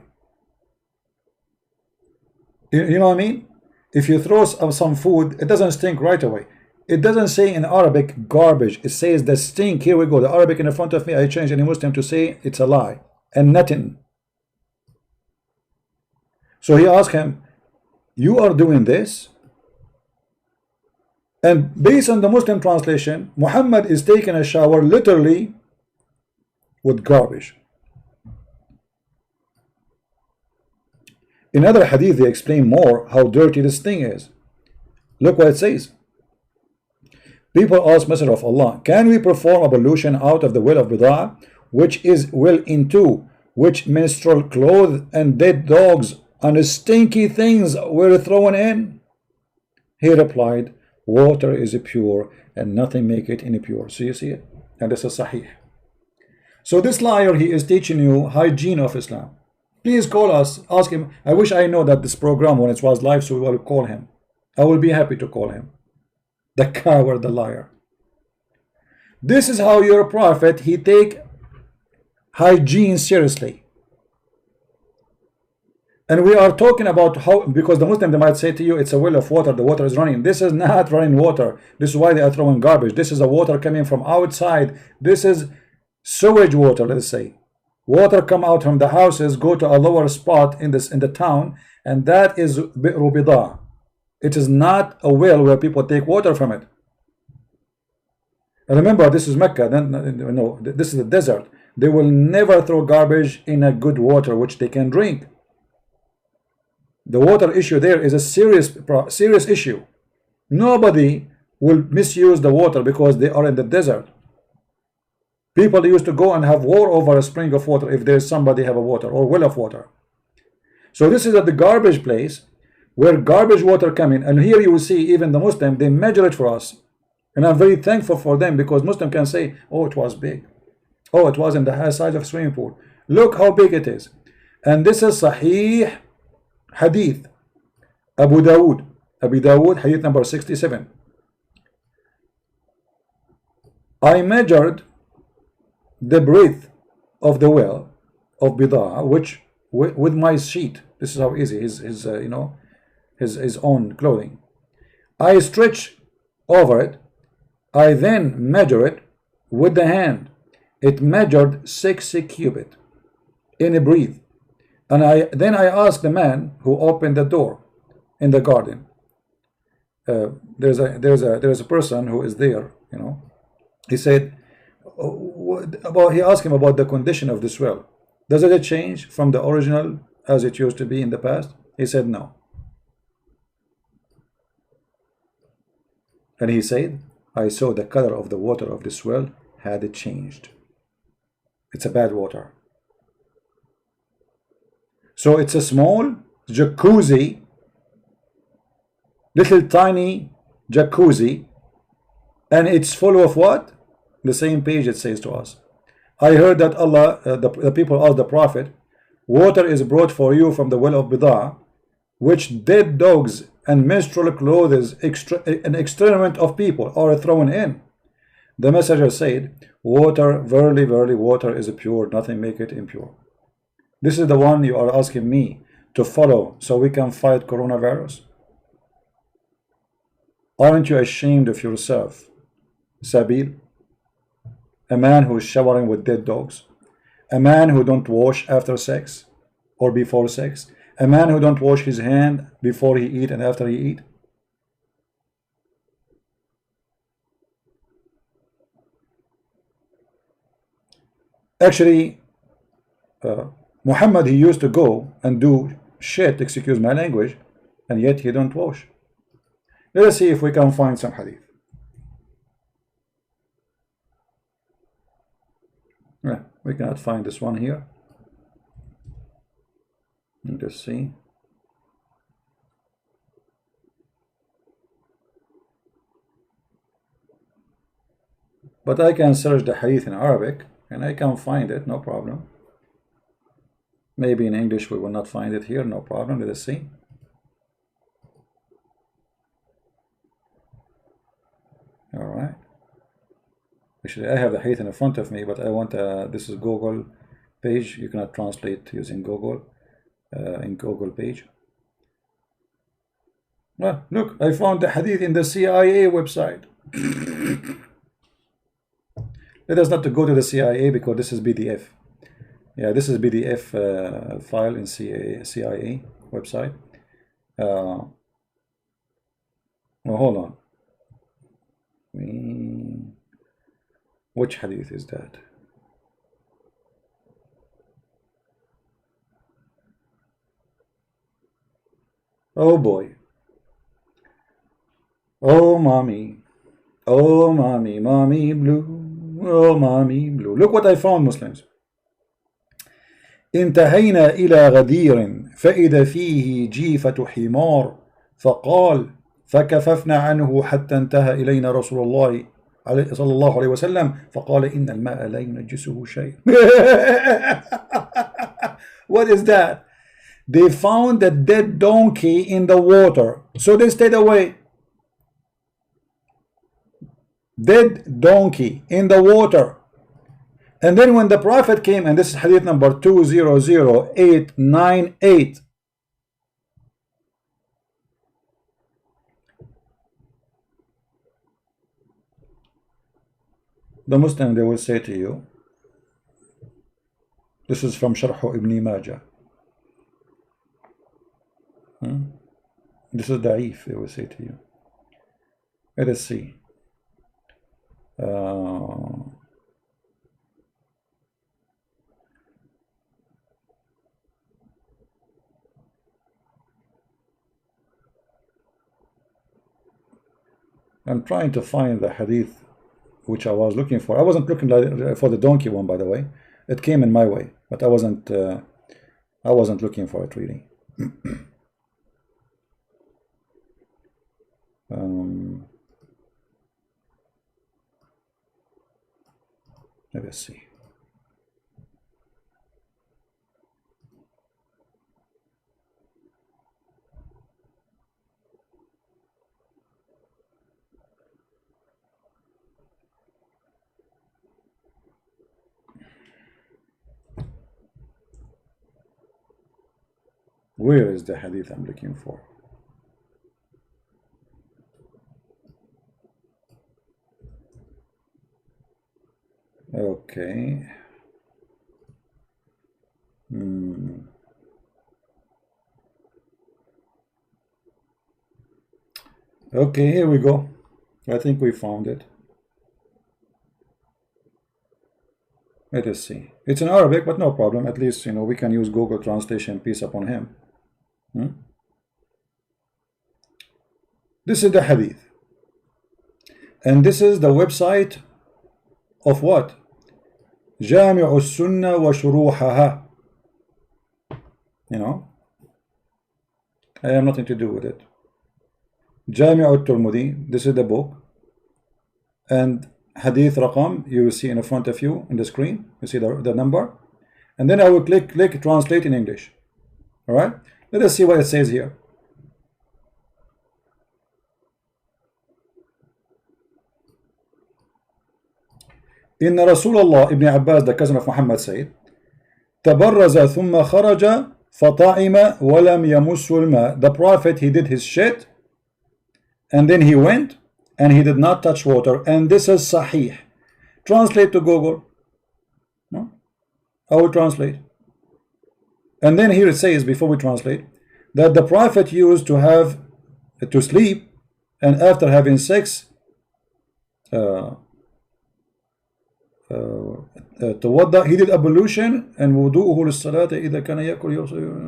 Speaker 1: You know what I mean? If you throw some food, it doesn't stink right away. It doesn't say in Arabic garbage. It says the stink. Here we go. The Arabic in front of me, I changed any Muslim to say it's a lie. And nothing. So he asked him, you are doing this? And based on the Muslim translation, Muhammad is taking a shower literally with garbage. In other hadith, they explain more how dirty this thing is. Look what it says. People ask Messenger of Allah, can we perform ablution out of the well of bid'ah, which is well into which menstrual clothes and dead dogs and stinky things were thrown in? He replied, water is pure and nothing make it impure. So you see it, and this is sahih. So this liar, he is teaching you hygiene of Islam. Please call us, ask him. I wish I know that this program when it was live, so we will call him. I will be happy to call him the coward, the liar. This is how your prophet, he take hygiene seriously. And we are talking about how, because the Muslim, they might say to you, it's a well of water, the water is running. This is not running water. This is why they are throwing garbage. This is a water coming from outside. This is sewage water, let's say. Water come out from the houses, go to a lower spot in the town, and that is bi'ru bida. It is not a well where people take water from it. And remember, this is Mecca. No, this is the desert. They will never throw garbage in a good water which they can drink. The water issue there is a serious issue. Nobody will misuse the water because they are in the desert. People used to go and have war over a spring of water if there's somebody have a water or well of water. So this is at the garbage place where garbage water come in, and here you will see even the Muslim, they measure it for us. And I'm very thankful for them, because Muslim can say, oh, it was big. Oh, it was in the size of swimming pool. Look how big it is. And this is Sahih Hadith, Abu Dawud, Hadith number 67. I measured the breadth of the well of Bidah, which with my sheet. This is how easy his you know, his own clothing. I stretch over it. I then measure it with the hand. It measured 60 cubit in a breadth. And then I asked the man who opened the door in the garden. There's a person who is there, you know. He said, he asked him about the condition of this well. Does it change from the original as it used to be in the past? He said no. And he said, I saw the color of the water of this well had changed. It's a bad water. So it's a small jacuzzi, little tiny jacuzzi, and it's full of what? The same page it says to us. I heard that Allah, the people asked the Prophet, water is brought for you from the well of Bidah, which dead dogs and menstrual clothes, an excrement of people are thrown in. The messenger said, water, verily, verily, water is pure, nothing make it impure. This is the one you are asking me to follow so we can fight coronavirus. Aren't you ashamed of yourself, Sabeel? A man who is showering with dead dogs, a man who don't wash after sex or before sex, a man who don't wash his hand before he eat and after he eat. Actually, Muhammad, he used to go and do shit, excuse my language, and yet he don't wash. Let us see if we can find some hadith. Yeah, we cannot find this one here. Let's see. But I can search the hadith in Arabic and I can find it, no problem. Maybe in English we will not find it here, no problem. Let us see. All right. Actually, I have the hadith in front of me, but I want this is Google page. You cannot translate using Google in Google page. Well, look, I found the hadith in the CIA website. Let us not to go to the CIA because this is PDF. Yeah, this is PDF file in CIA website. Well, hold on. Which hadith is that? Oh boy. Oh mommy. Oh mommy, mommy blue. Oh mommy blue. Look what I found, Muslims. انتهينا إلى غدير فإذا فيه جيفة حمار فقال فكففنا عنه حتى انتهى إلينا رسول الله صلى الله عليه وسلم فقال إن الماء لا ينجسه شيء. What is that? They found a dead donkey in the water, so they stayed away. Dead donkey in the water. And then when the Prophet came, and this is hadith number 200898, the Muslim, they will say to you, this is from Sharh Ibn Majah. This is da'if, they will say to you. Let us see. I'm trying to find the hadith which I was looking for. I wasn't looking for the donkey one, by the way. It came in my way, but I wasn't looking for it really. Let us see. Where is the hadith I'm looking for? Okay. Okay, here we go. I think we found it. Let us see. It's in Arabic, but no problem. At least, you know, we can use Google Translation, peace upon him. This is the hadith. And this is the website of what? جامع السنة وشروحها. You know, I have nothing to do with it. جامع الترمذي, this is the book. And hadith raqam, you will see in front of you in the screen. You see the number. And then I will click translate in English. All right, let us see what it says here. إن رسول الله Ibn Abbas, the cousin of Muhammad, said, تبرز ثم خرج فطعم ولم يمس الماء. The Prophet, he did his shit, and then he went, and he did not touch water. And this is Sahih. Translate to Google. No? I will translate. And then here it says, before we translate, that the Prophet used to sleep, and after having sex, توضأ, he did ablution, and wudu'uhu للصلاة إذا كان يأكل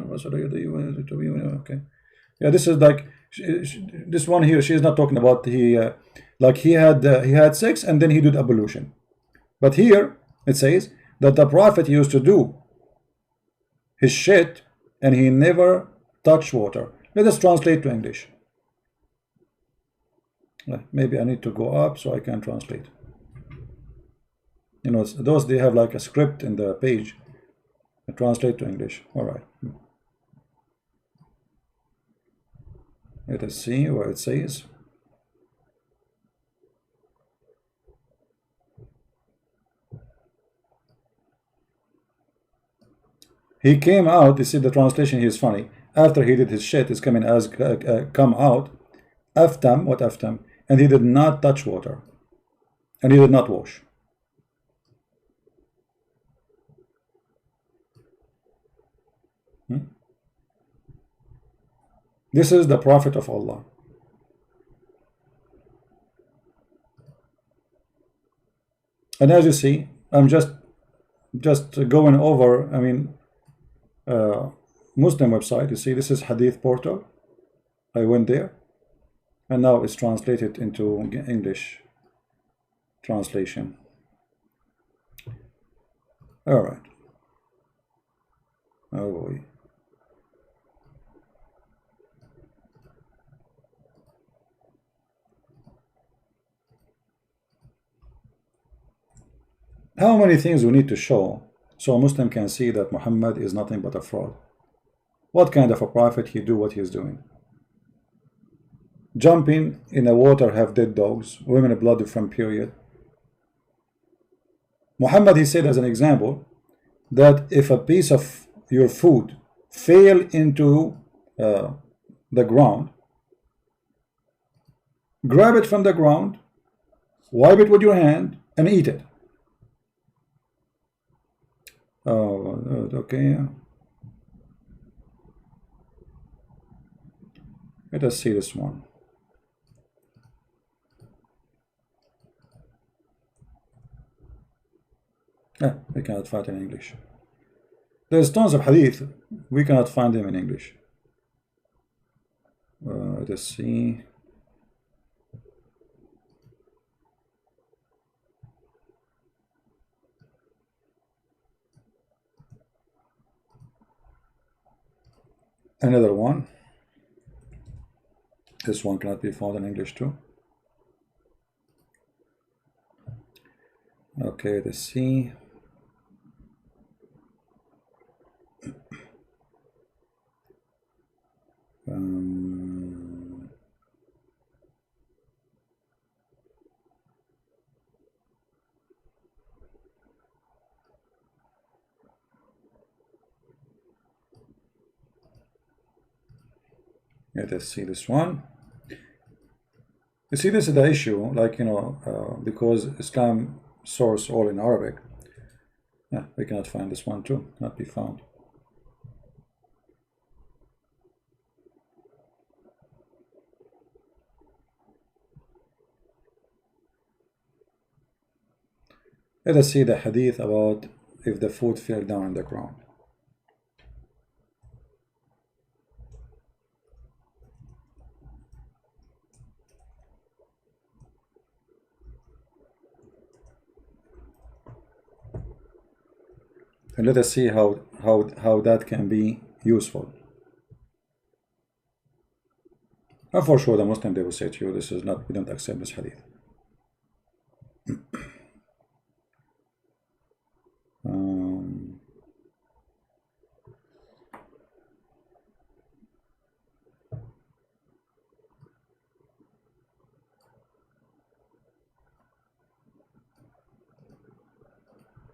Speaker 1: غسل يديه. Okay, yeah, this is like this one here. She is not talking about like he had sex and then he did ablution. But here it says that the Prophet used to do his shit and he never touched water. Let us translate to English. Maybe I need to go up so I can translate. You know, those, they have like a script in the page. Translate to English. All right. Let us see what it says. He came out. You see the translation here is funny. After he did his shit, it's coming as come out. Aftam, what aftam? And he did not touch water. And he did not wash. This is the Prophet of Allah. And as you see, I'm just going over, I mean, Muslim website. You see, this is Hadith Portal. I went there, and now it's translated into English translation. All right. Oh boy. How many things we need to show so a Muslim can see that Muhammad is nothing but a fraud? What kind of a prophet he do what he's doing? Jumping in the water, have dead dogs, women blood from period. Muhammad, he said as an example that if a piece of your food fell into the ground, grab it from the ground, wipe it with your hand, and eat it. Oh, okay. Let us see this one. We cannot find it in English. There's tons of hadith. We cannot find them in English. Let's see. Another one. This one cannot be found in English too. Okay, let's see. Let us see this one. You see, this is the issue, like, you know, because Islam source all in Arabic. Yeah, we cannot find this one too, not be found. Let us see the hadith about if the food fell down on the ground. And let us see how that can be useful. And for sure the Muslim, they will say to you, this is not, we don't accept this hadith.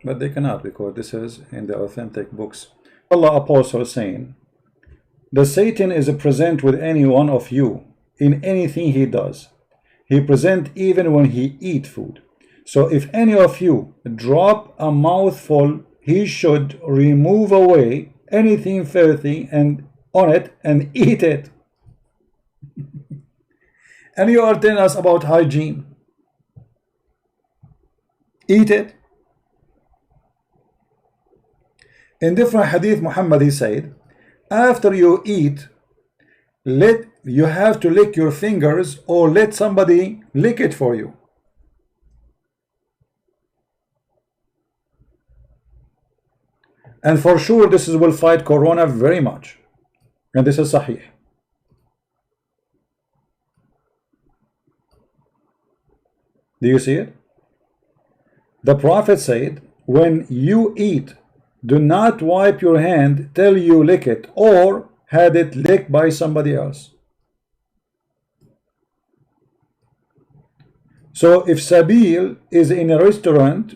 Speaker 1: But they cannot, because this is in the authentic books. Allah Apostle saying, the Satan is present with any one of you in anything he does. He present even when he eat food. So if any of you drop a mouthful, he should remove away anything filthy and on it and eat it. And you are telling us about hygiene. Eat it. In different hadith, Muhammad, he said, after you eat, you have to lick your fingers or let somebody lick it for you. And for sure, this will fight corona very much. And this is sahih. Do you see it? The Prophet said, when you eat, do not wipe your hand till you lick it or had it licked by somebody else. So if Sabeel is in a restaurant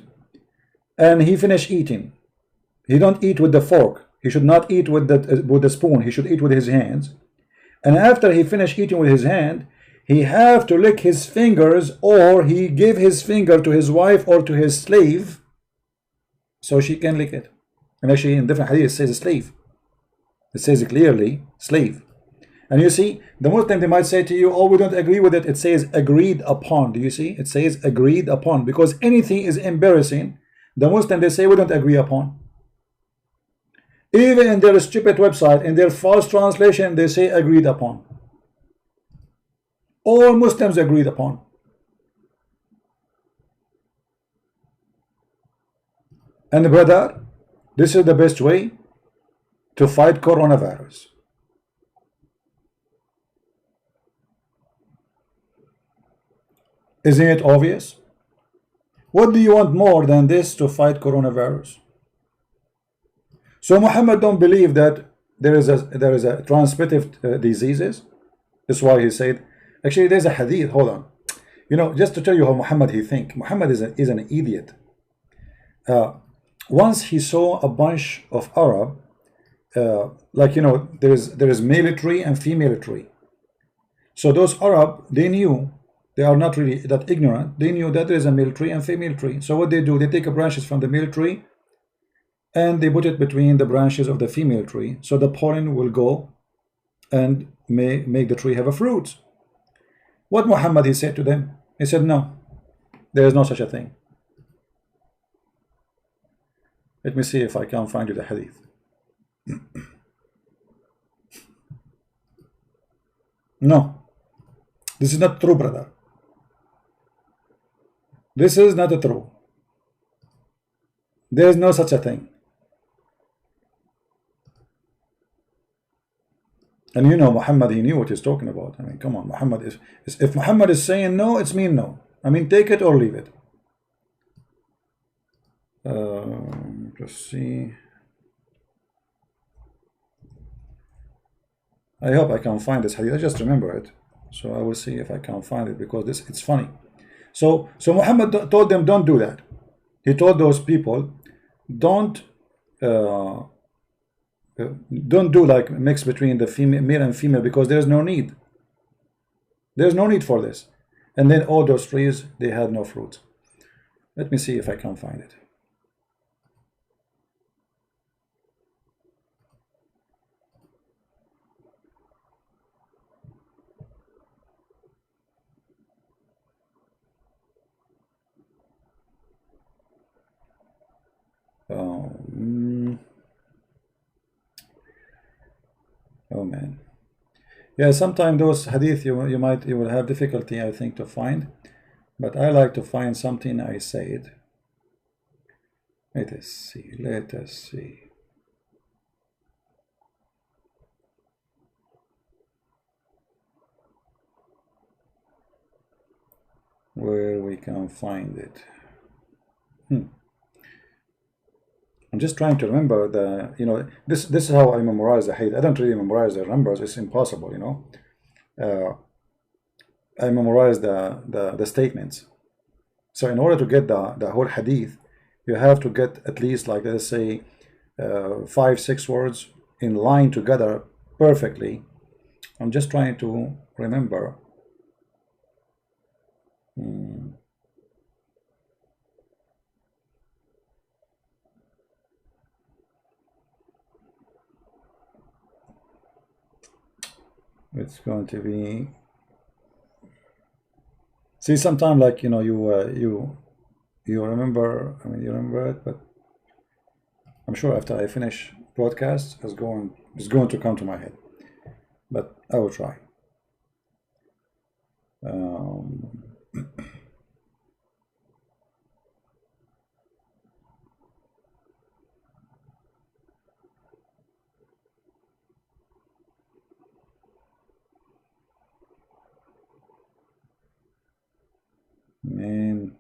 Speaker 1: and he finished eating, he don't eat with the fork. He should not eat with the spoon. He should eat with his hands. And after he finished eating with his hand, he have to lick his fingers, or he give his finger to his wife or to his slave so she can lick it. And actually in different hadith it says slave. It says clearly slave. And you see, the Muslim, they might say to you, oh, we don't agree with it. It says agreed upon. Do you see? It says agreed upon, because anything is embarrassing. The Muslim, they say we don't agree upon. Even in their stupid website, in their false translation, they say agreed upon. All Muslims agreed upon. And brother, this is the best way to fight coronavirus. Isn't it obvious? What do you want more than this to fight coronavirus? So Muhammad don't believe that there is a transmitted diseases. That's why he said. Actually, there's a hadith. Hold on. You know, just to tell you how Muhammad he think. Muhammad is an idiot. Once he saw a bunch of Arab, like, you know, there is male tree and female tree. So those Arab, they knew, they are not really that ignorant. They knew that there is a male tree and female tree. So what they do, they take branches from the male tree and they put it between the branches of the female tree, so the pollen will go and make the tree have a fruit. What Muhammad he said to them? He said, no, there is no such a thing. Let me see if I can find you the hadith. No, this is not true, brother. This is not true. There is no such a thing. And you know, Muhammad, he knew what he's talking about. I mean, come on, Muhammad is if Muhammad is saying no, it's mean no. I mean, take it or leave it. Let's see. I hope I can find this hadith. I just remember it, so I will see if I can find it, because it's funny. So Muhammad told them, don't do that. He told those people, don't do like mix between the male and female, because there's no need. There's no need for this. And then all those trees, they had no fruit. Let me see if I can find it. Oh man, yeah. Sometimes those hadith you will have difficulty, I think, to find, but I like to find something I said. Let us see. Where we can find it. I'm just trying to remember the, you know, this is how I memorize the hadith. I don't really memorize the numbers. It's impossible, you know. I memorize the statements. So in order to get the whole hadith, you have to get at least, like, let's say 5-6 words in line together perfectly. I'm just trying to remember. It's going to be, see, sometimes, like, you know, you remember, I mean, you remember it, but I'm sure after I finish broadcast, it's going to come to my head, but I will try. Man,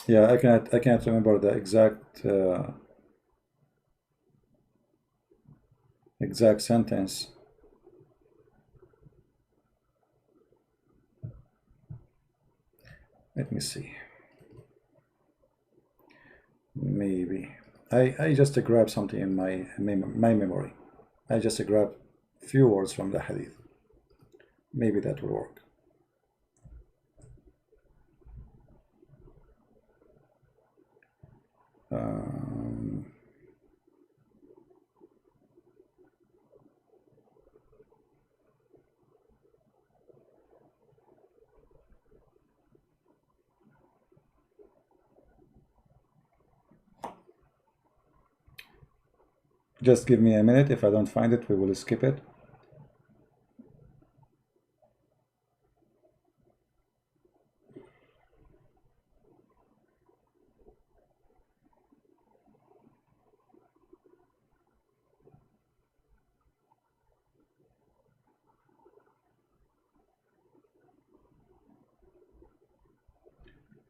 Speaker 1: yeah, I can't remember the exact sentence. Let me see. Maybe I just grab something in my memory. I just grab few words from the hadith. Maybe that will work. Just give me a minute. If I don't find it, we will skip it.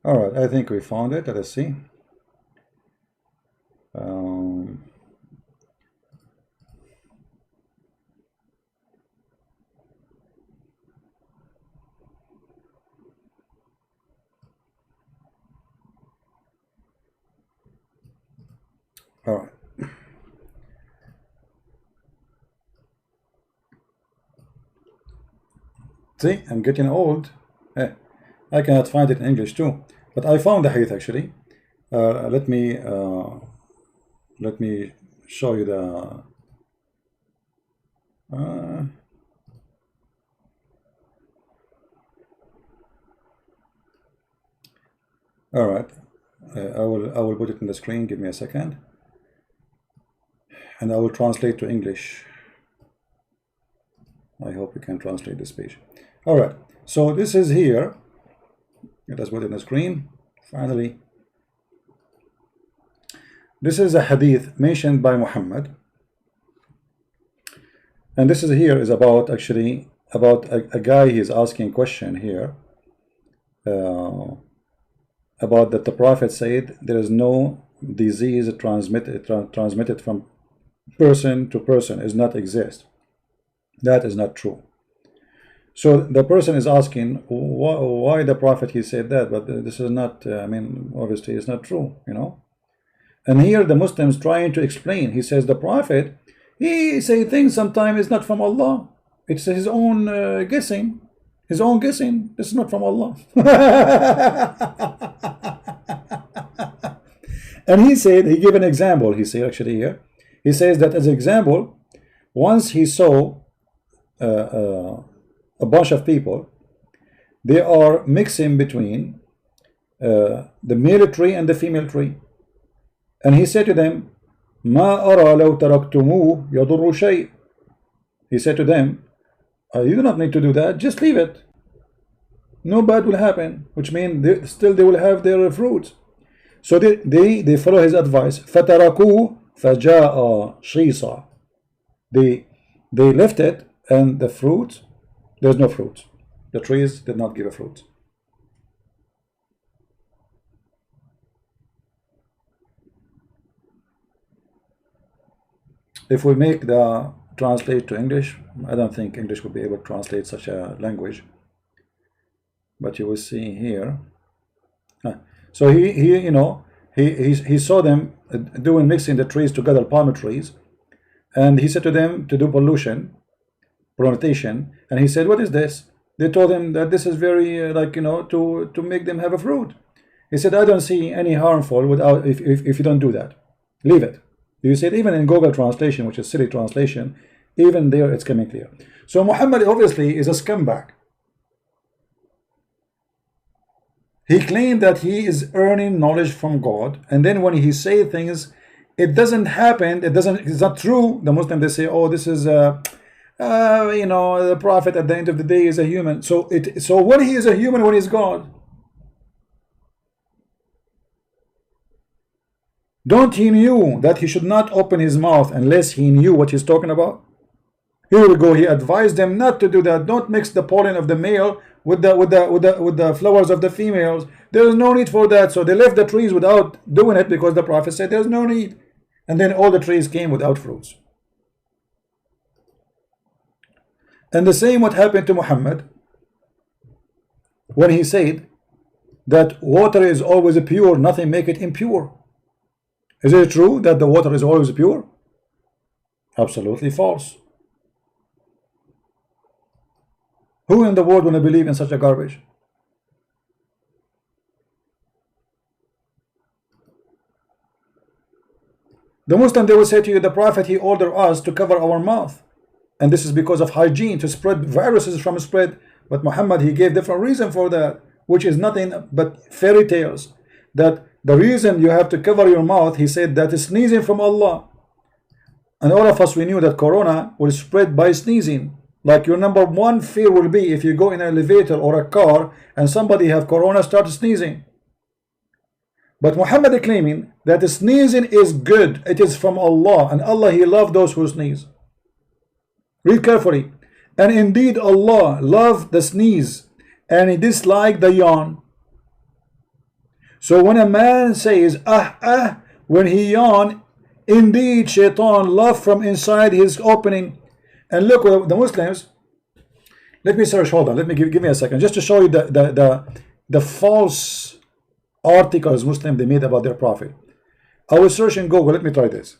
Speaker 1: All right, I think we found it. Let's see. All right. See, I'm getting old. I cannot find it in English too, but I found the hadith actually. Let me show you the. All right, I will put it in the screen. Give me a second, and I will translate to English. I hope we can translate this page. All right, so this is here. Let us put it in the screen. Finally, this is a hadith mentioned by Muhammad, and this is here is about actually about a guy. He is asking a question here about that the Prophet said there is no disease transmitted from person to person, is not exist. That is not true. So the person is asking why the Prophet he said that, but this is not. I mean, obviously it's not true, you know. And here the Muslims trying to explain. He says the Prophet he say things sometimes it's not from Allah. It's his own guessing. His own guessing. This is not from Allah. And he said, he gave an example. He said actually here, he says that as an example, once he saw a bunch of people, they are mixing between the male tree and the female tree, and he said to them, "Ma ara law taraktumuhu yadurru shay." He said to them, you do not need to do that, just leave it, no bad will happen, which means still they will have their fruits. So they follow his advice. فَتَرَكُوهُ فَجَاءَ شِيصًا. They left it, and the fruit, there's no fruit. The trees did not give a fruit. If we make the translate to English, I don't think English will be able to translate such a language. But you will see here. So he saw them doing mixing the trees together, palm trees, and he said to them to do pollination, and he said, "What is this?" They told him that this is very to make them have a fruit. He said, "I don't see any harmful without if you don't do that. Leave it." You see it even in Google translation, which is silly translation, even there it's coming clear. So Muhammad obviously is a scumbag. He claimed that he is earning knowledge from God, and then when he say things, it doesn't happen. It's not true. The Muslim, they say, "Oh, this is the Prophet at the end of the day is a human." So when he is a human, when he's God, don't he knew that he should not open his mouth unless he knew what he's talking about? Here we go. He advised them not to do that. Don't mix the pollen of the male with the flowers of the females. There is no need for that. So they left the trees without doing it because the Prophet said there's no need. And then all the trees came without fruits. And the same what happened to Muhammad when he said that water is always pure, nothing make it impure. Is it true that the water is always pure? Absolutely false. Who in the world will believe in such a garbage? The Muslim, they will say to you, the Prophet, he ordered us to cover our mouth, and this is because of hygiene, to spread viruses from spread. But Muhammad, he gave different reason for that, which is nothing but fairy tales. That the reason you have to cover your mouth, he said, that is sneezing from Allah. And all of us, we knew that corona will spread by sneezing. Like your number one fear will be if you go in an elevator or a car and somebody have corona, start sneezing. But Muhammad claiming that the sneezing is good, it is from Allah, and Allah, he loves those who sneeze. Read carefully. And indeed Allah loved the sneeze, and he disliked the yawn. So when a man says when he yawn, indeed shaitan laugh from inside his opening. And look, the Muslims, let me search, hold on, let me give me a second, just to show you the false articles Muslim they made about their prophet. I will search in Google, let me try this.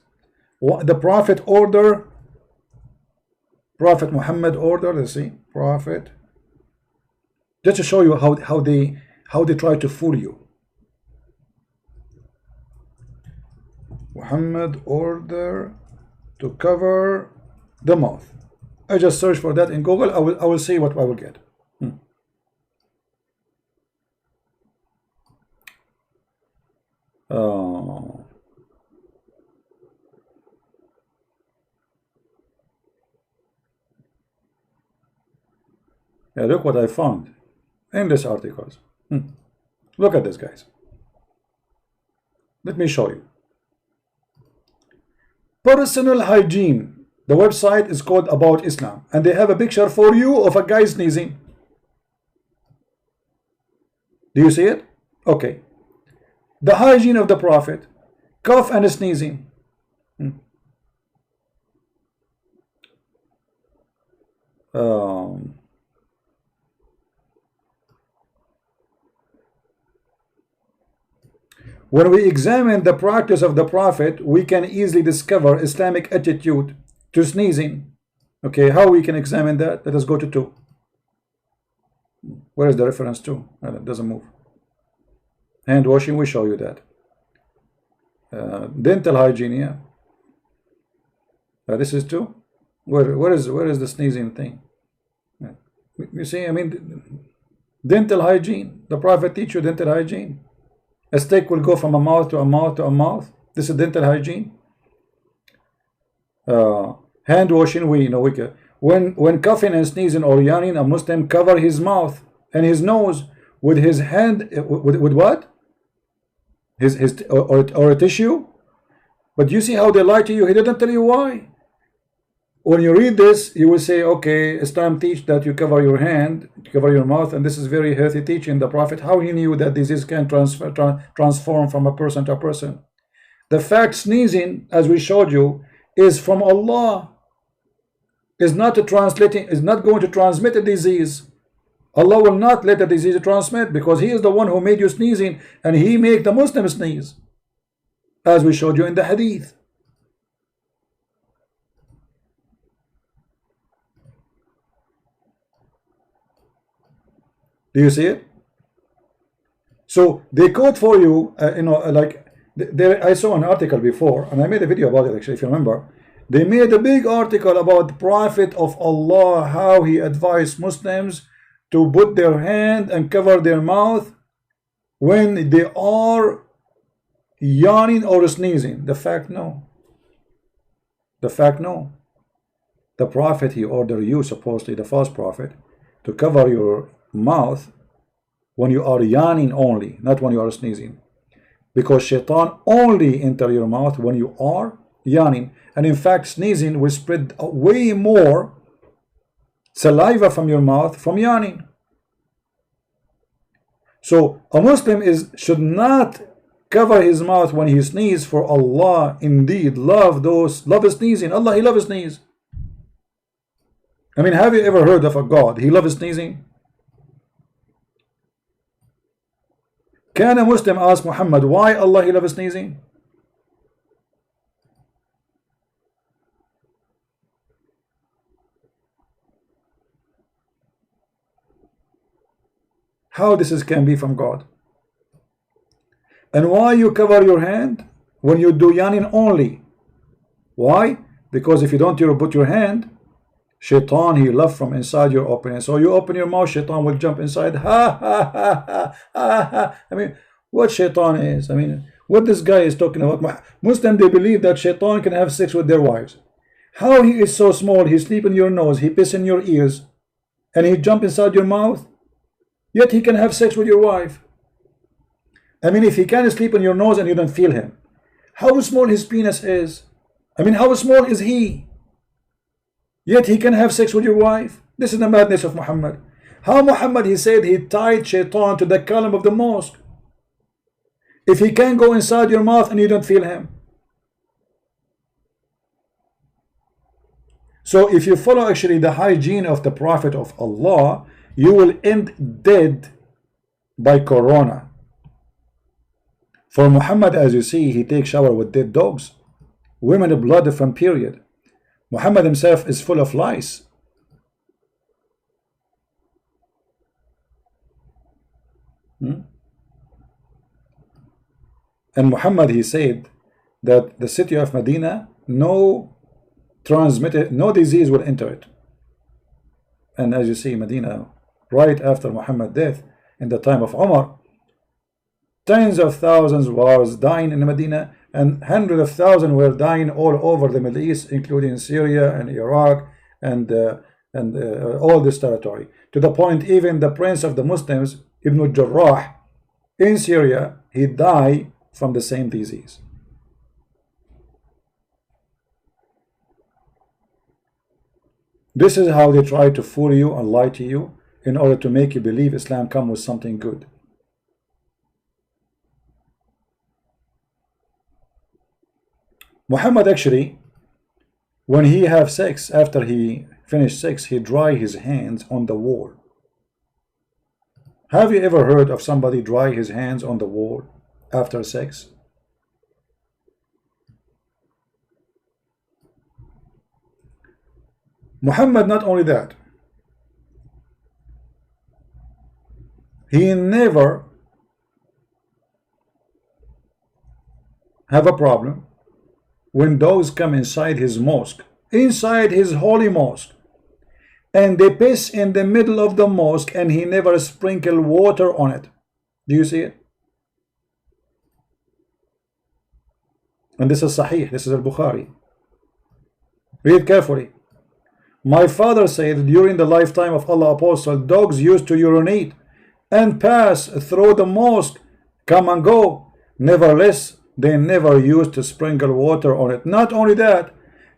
Speaker 1: The prophet order, Prophet Muhammad order, let's see, prophet, just to show you how they try to fool you. Muhammad order to cover the mouth. I just search for that in Google. I will see what I will get. Yeah, look what I found in this articles. Look at this, guys. Let me show you. Personal hygiene. The website is called About Islam, and they have a picture for you of a guy sneezing. Do you see it? Okay. The hygiene of the Prophet, cough and sneezing. When we examine the practice of the Prophet, we can easily discover Islamic attitude to sneezing. Okay, how we can examine that? Let us go to 2. Where is the reference to? It doesn't move. Hand washing, we show you that. Dental hygiene, yeah. This is 2. Where is the sneezing thing? You see, I mean, dental hygiene. The Prophet teach you dental hygiene. A stick will go from a mouth to a mouth to a mouth. This is dental hygiene. Hand washing, we know. When coughing and sneezing or yawning, a Muslim cover his mouth and his nose with his hand. With what? Or a tissue. But you see how they lie to you. He didn't tell you why. When you read this, you will say, okay, Islam teach that you cover your hand, cover your mouth, and this is very healthy teaching. The Prophet, how he knew that disease can transform from a person to a person. The fact sneezing, as we showed you, is from Allah. Is not going to transmit a disease. Allah will not let the disease transmit, because He is the one who made you sneezing, and He make the Muslim sneeze, as we showed you in the hadith. Do you see it? So they quote for you, like I saw an article before, and I made a video about it actually, if you remember. They made a big article about the Prophet of Allah, how he advised Muslims to put their hand and cover their mouth when they are yawning or sneezing. The fact, no. The fact, no. The Prophet, he ordered you, supposedly the false prophet, to cover your mouth when you are yawning only, not when you are sneezing, because shaitan only enter your mouth when you are yawning. And in fact, sneezing will spread way more saliva from your mouth from yawning. So a Muslim should not cover his mouth when he sneezes, for Allah indeed love sneezing. Allah, He loves sneeze. I mean, have you ever heard of a God He loves sneezing? Can a Muslim ask Muhammad why Allah He loves sneezing? How this can be from God? And why you cover your hand when you do yawning only? Why? Because if you don't put your hand, shaitan, he love from inside your opening. So you open your mouth, shaitan will jump inside. Ha ha ha ha ha ha. I mean, what shaitan is? I mean, what this guy is talking about? Muslim, they believe that shaitan can have sex with their wives. How he is so small? He sleep in your nose, he piss in your ears, and he jump inside your mouth. Yet he can have sex with your wife. I mean, if he can sleep in your nose and you don't feel him, how small his penis is? I mean, how small is he? Yet he can have sex with your wife. This is the madness of Muhammad. How Muhammad, he said he tied shaitan to the column of the mosque. if he can go inside your mouth and you don't feel him? So if you follow actually the hygiene of the Prophet of Allah, you will end dead by corona. For Muhammad, as you see, he takes shower with dead dogs, women blood from period. Muhammad himself is full of lies. And Muhammad, he said that the city of Medina, no disease will enter it. And as you see, Medina, right after Muhammad's death, in the time of Umar, tens of thousands was dying in Medina, and hundreds of thousands were dying all over the Middle East, including Syria and Iraq and all this territory. To the point, even the prince of the Muslims, Ibn Jarrah, in Syria, he died from the same disease. This is how they try to fool you and lie to you in order to make you believe Islam come with something good. Muhammad actually, when he have sex, after he finished sex, he dry his hands on the wall. Have you ever heard of somebody dry his hands on the wall after sex? Muhammad, not only that, he never have a problem when those come inside his mosque, inside his holy mosque, and they piss in the middle of the mosque, and he never sprinkle water on it. Do you see it? And this is Sahih, this is al-Bukhari. Read carefully. My father said during the lifetime of Allah Apostle, dogs used to urinate and pass through the mosque, come and go. Nevertheless, they never used to sprinkle water on it. Not only that,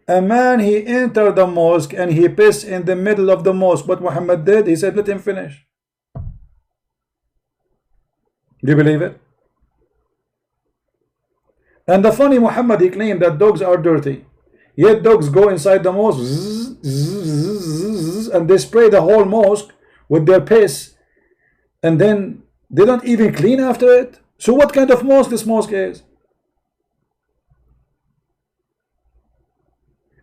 Speaker 1: a man, he entered the mosque and he pissed in the middle of the mosque. But Muhammad did, he said, let him finish. Do you believe it? And the funny, Muhammad, he claimed that dogs are dirty. Yet dogs go inside the mosque and they spray the whole mosque with their piss, and then they don't even clean after it. So what kind of mosque this mosque is?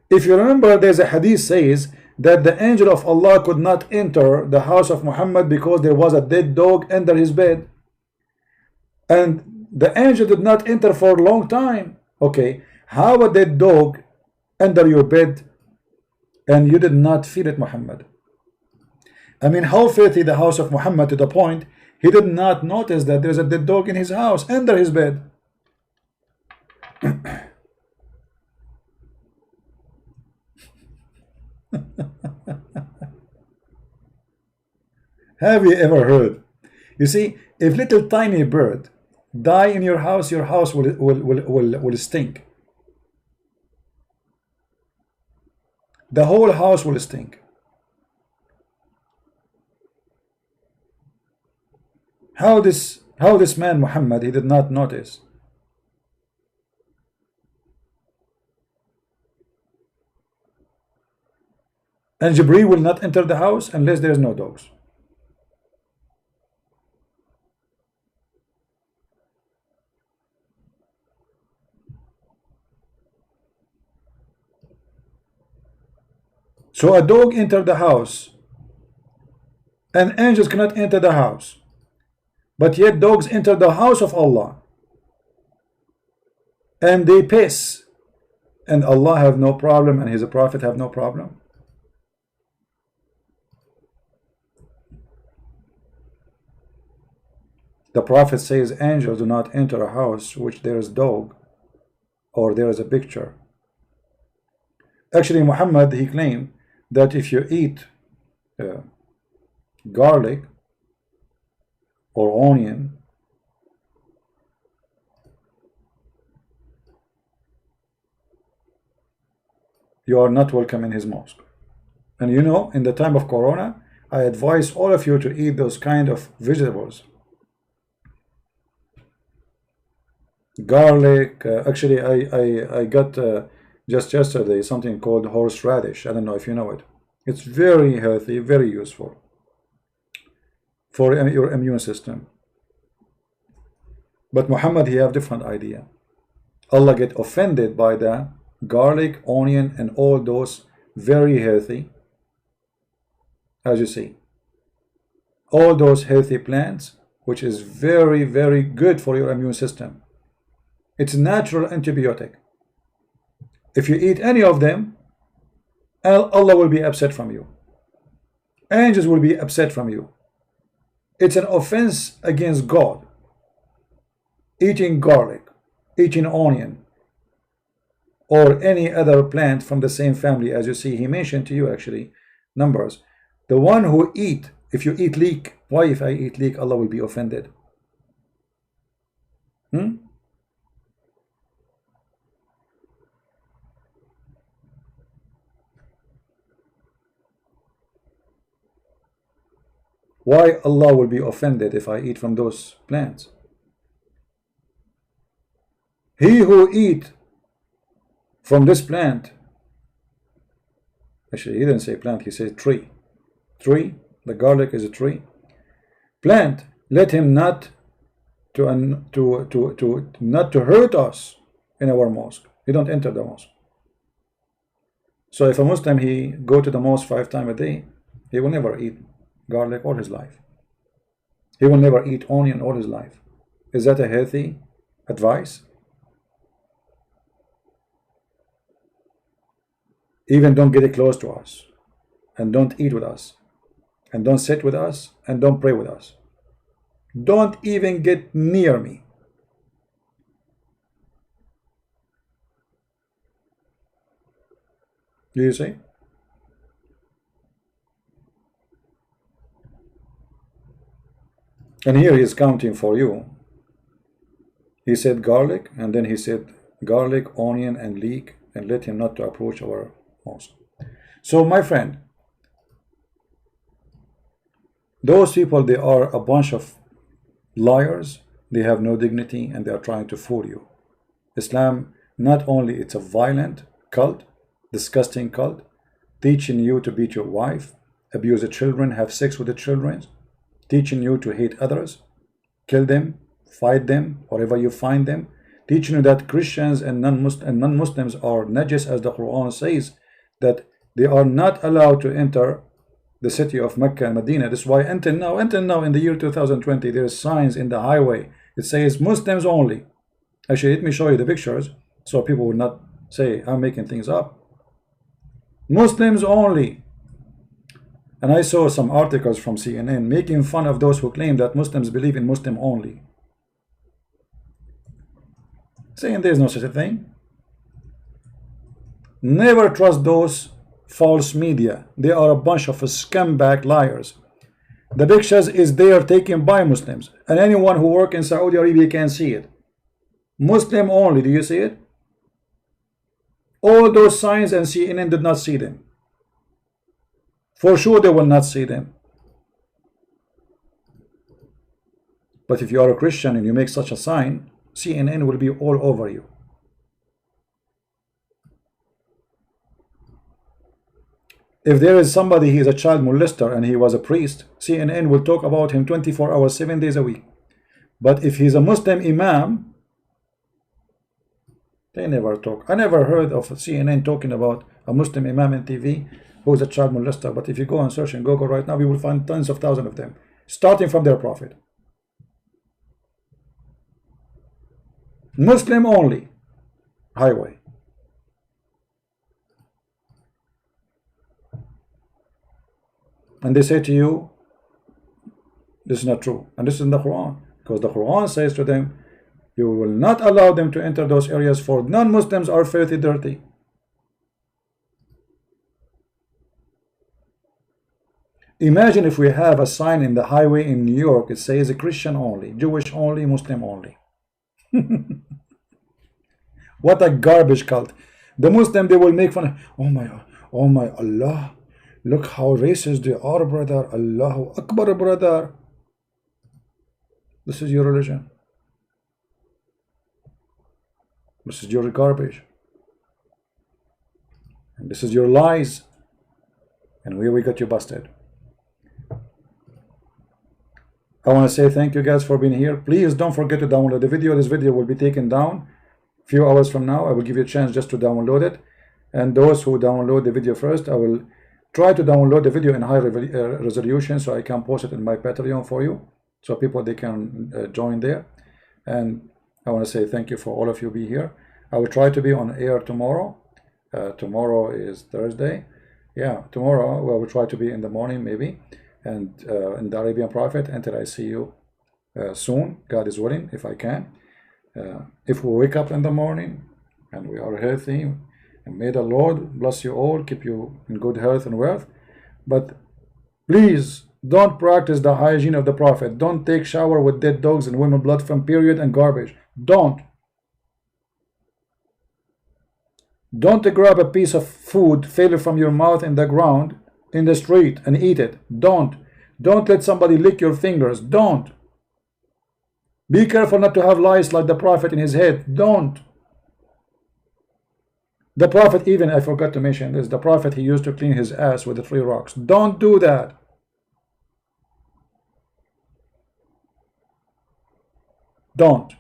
Speaker 1: If you remember, there's a hadith says that the angel of Allah could not enter the house of Muhammad because there was a dead dog under his bed, and the angel did not enter for a long time. Okay, how a dead dog under your bed and you did not feel it, Muhammad? I mean, how filthy the house of Muhammad, to the point he did not notice that there's a dead dog in his house under his bed. Have you ever heard? You see, if little tiny bird die in your house will stink. The whole house will stink. How this man Muhammad, he did not notice? And Jibreel will not enter the house unless there is no dogs. So a dog entered the house, and angels cannot enter the house, but yet dogs enter the house of Allah, and they piss, and Allah have no problem, and his prophet have no problem. The prophet says angels do not enter a house which there is dog or there is a picture. Actually, Muhammad, he claimed that if you eat garlic or onion, you are not welcome in his mosque. And you know, in the time of Corona, I advise all of you to eat those kind of vegetables. garlic. Actually, I got just yesterday something called horseradish. I don't know if you know it. It's very healthy, very useful for your immune system. But Muhammad, he have different idea. Allah get offended by the garlic, onion, and all those very healthy, as you see, all those healthy plants, which is very, very good for your immune system. It's natural antibiotic. If you eat any of them, Allah will be upset from you. Angels will be upset from you. It's an offense against God. Eating garlic, eating onion, or any other plant from the same family. As you see, he mentioned to you actually numbers. The one who eat, if you eat leek, why if I eat leek, Allah will be offended? Why Allah will be offended if I eat from those plants? He who eat from this plant, actually he didn't say plant, he said tree. Tree, the garlic is a tree. Plant, let him not to hurt us in our mosque. He don't enter the mosque. So if a Muslim, he go to the mosque 5 times a day, he will never eat garlic all his life. He will never eat onion all his life. Is that a healthy advice? Even don't get close to us, and don't eat with us, and don't sit with us, and don't pray with us. Don't even get near me. Do you see? And here he is counting for you. He said garlic, and then he said garlic, onion, and leek, and let him not to approach our mosque. So my friend, those people, they are a bunch of liars. They have no dignity, and they are trying to fool you. Islam, not only it's a violent cult, disgusting cult, teaching you to beat your wife, abuse the children, have sex with the children, teaching you to hate others, kill them, fight them wherever you find them, teaching you that Christians and non-Muslims are najis, as the Qur'an says, that they are not allowed to enter the city of Mecca and Medina. That's why until now in the year 2020, there is signs in the highway. It says Muslims only. Actually, let me show you the pictures so people will not say I'm making things up. Muslims only. And I saw some articles from CNN making fun of those who claim that Muslims believe in Muslim only, saying there is no such a thing. Never trust those false media. They are a bunch of scumbag liars. The pictures is there taken by Muslims, and anyone who works in Saudi Arabia can see it. Muslim only. Do you see it? All those signs, and CNN did not see them. For sure they will not see them. But if you are a Christian and you make such a sign, CNN will be all over you. If there is somebody, he is a child molester and he was a priest, CNN will talk about him 24 hours, 7 days a week. But if he's a Muslim imam, they never talk. I never heard of CNN talking about a Muslim imam on TV who is a child molester. But if you go and search in Google right now, you will find tons of thousands of them, starting from their prophet. Muslim only highway. And they say to you, this is not true. And this is in the Quran, because the Quran says to them, you will not allow them to enter those areas, for non-Muslims are filthy dirty. Imagine if we have a sign in the highway in New York, it says Christian only, Jewish only, Muslim only. What a garbage cult. The Muslim, they will make fun of, oh my Allah, look how racist they are, brother. Allahu Akbar, brother. This is your religion. This is your garbage. And this is your lies. And here we got you busted. I want to say thank you guys for being here. Please don't forget to download the video. This video will be taken down a few hours from now. I will give you a chance just to download it. And those who download the video first, I will try to download the video in high resolution so I can post it in my Patreon for you, so people they can join there. And I want to say thank you for all of you be here. I will try to be on air tomorrow. Tomorrow is Thursday. Yeah, tomorrow I will try to be in the morning maybe, and in the Arabian Prophet until I see you soon, God is willing, if I can. If we wake up in the morning and we are healthy, and may the Lord bless you all, keep you in good health and wealth. But please don't practice the hygiene of the Prophet. Don't take shower with dead dogs and women blood from period and garbage. Don't grab a piece of food, fail it from your mouth in the ground, in the street, and eat it. Don't let somebody lick your fingers. Don't. Be careful not to have lice like the Prophet in his head. Don't. The Prophet, even, I forgot to mention this, the Prophet, he used to clean his ass with the 3 rocks. Don't do that. Don't.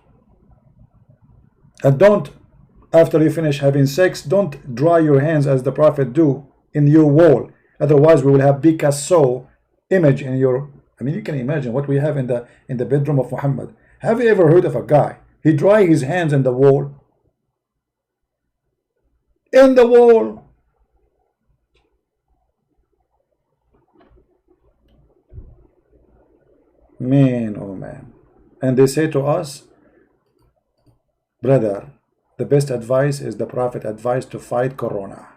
Speaker 1: And don't, after you finish having sex, don't dry your hands as the Prophet do in your wall. Otherwise we will have Picasso image in your, I mean, you can imagine what we have in the bedroom of Muhammad. Have you ever heard of a guy, he dry his hands in the wall? In the wall. Man, oh man. And they say to us, brother, the best advice is the Prophet advised to fight Corona.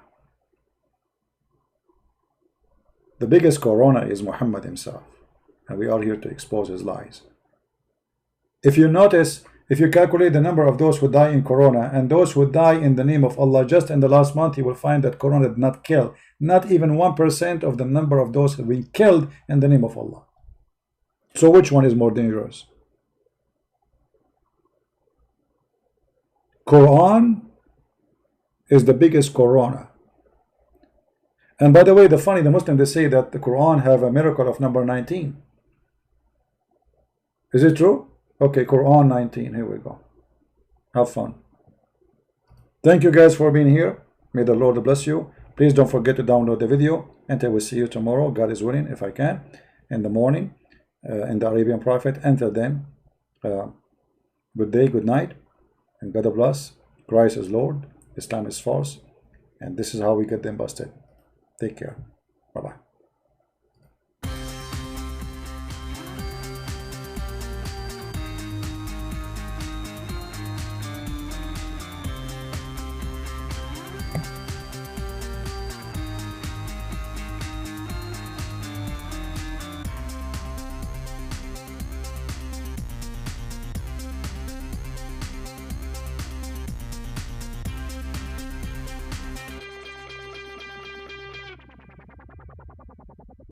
Speaker 1: The biggest Corona is Muhammad himself, and we are here to expose his lies. If you notice, if you calculate the number of those who die in Corona and those who die in the name of Allah just in the last month, you will find that Corona did not kill not even 1% of the number of those who have been killed in the name of Allah. So which one is more dangerous? Qur'an is the biggest Corona. And by the way, the Muslims, they say that the Quran have a miracle of number 19. Is it true? Okay, Quran 19. Here we go. Have fun. Thank you guys for being here. May the Lord bless you. Please don't forget to download the video. Until we see you tomorrow, God is willing, if I can, in the morning, in the Arabian Prophet. Until then, good day, good night, and God bless. Christ is Lord, Islam is false, and this is how we get them busted. Take care. Bye-bye.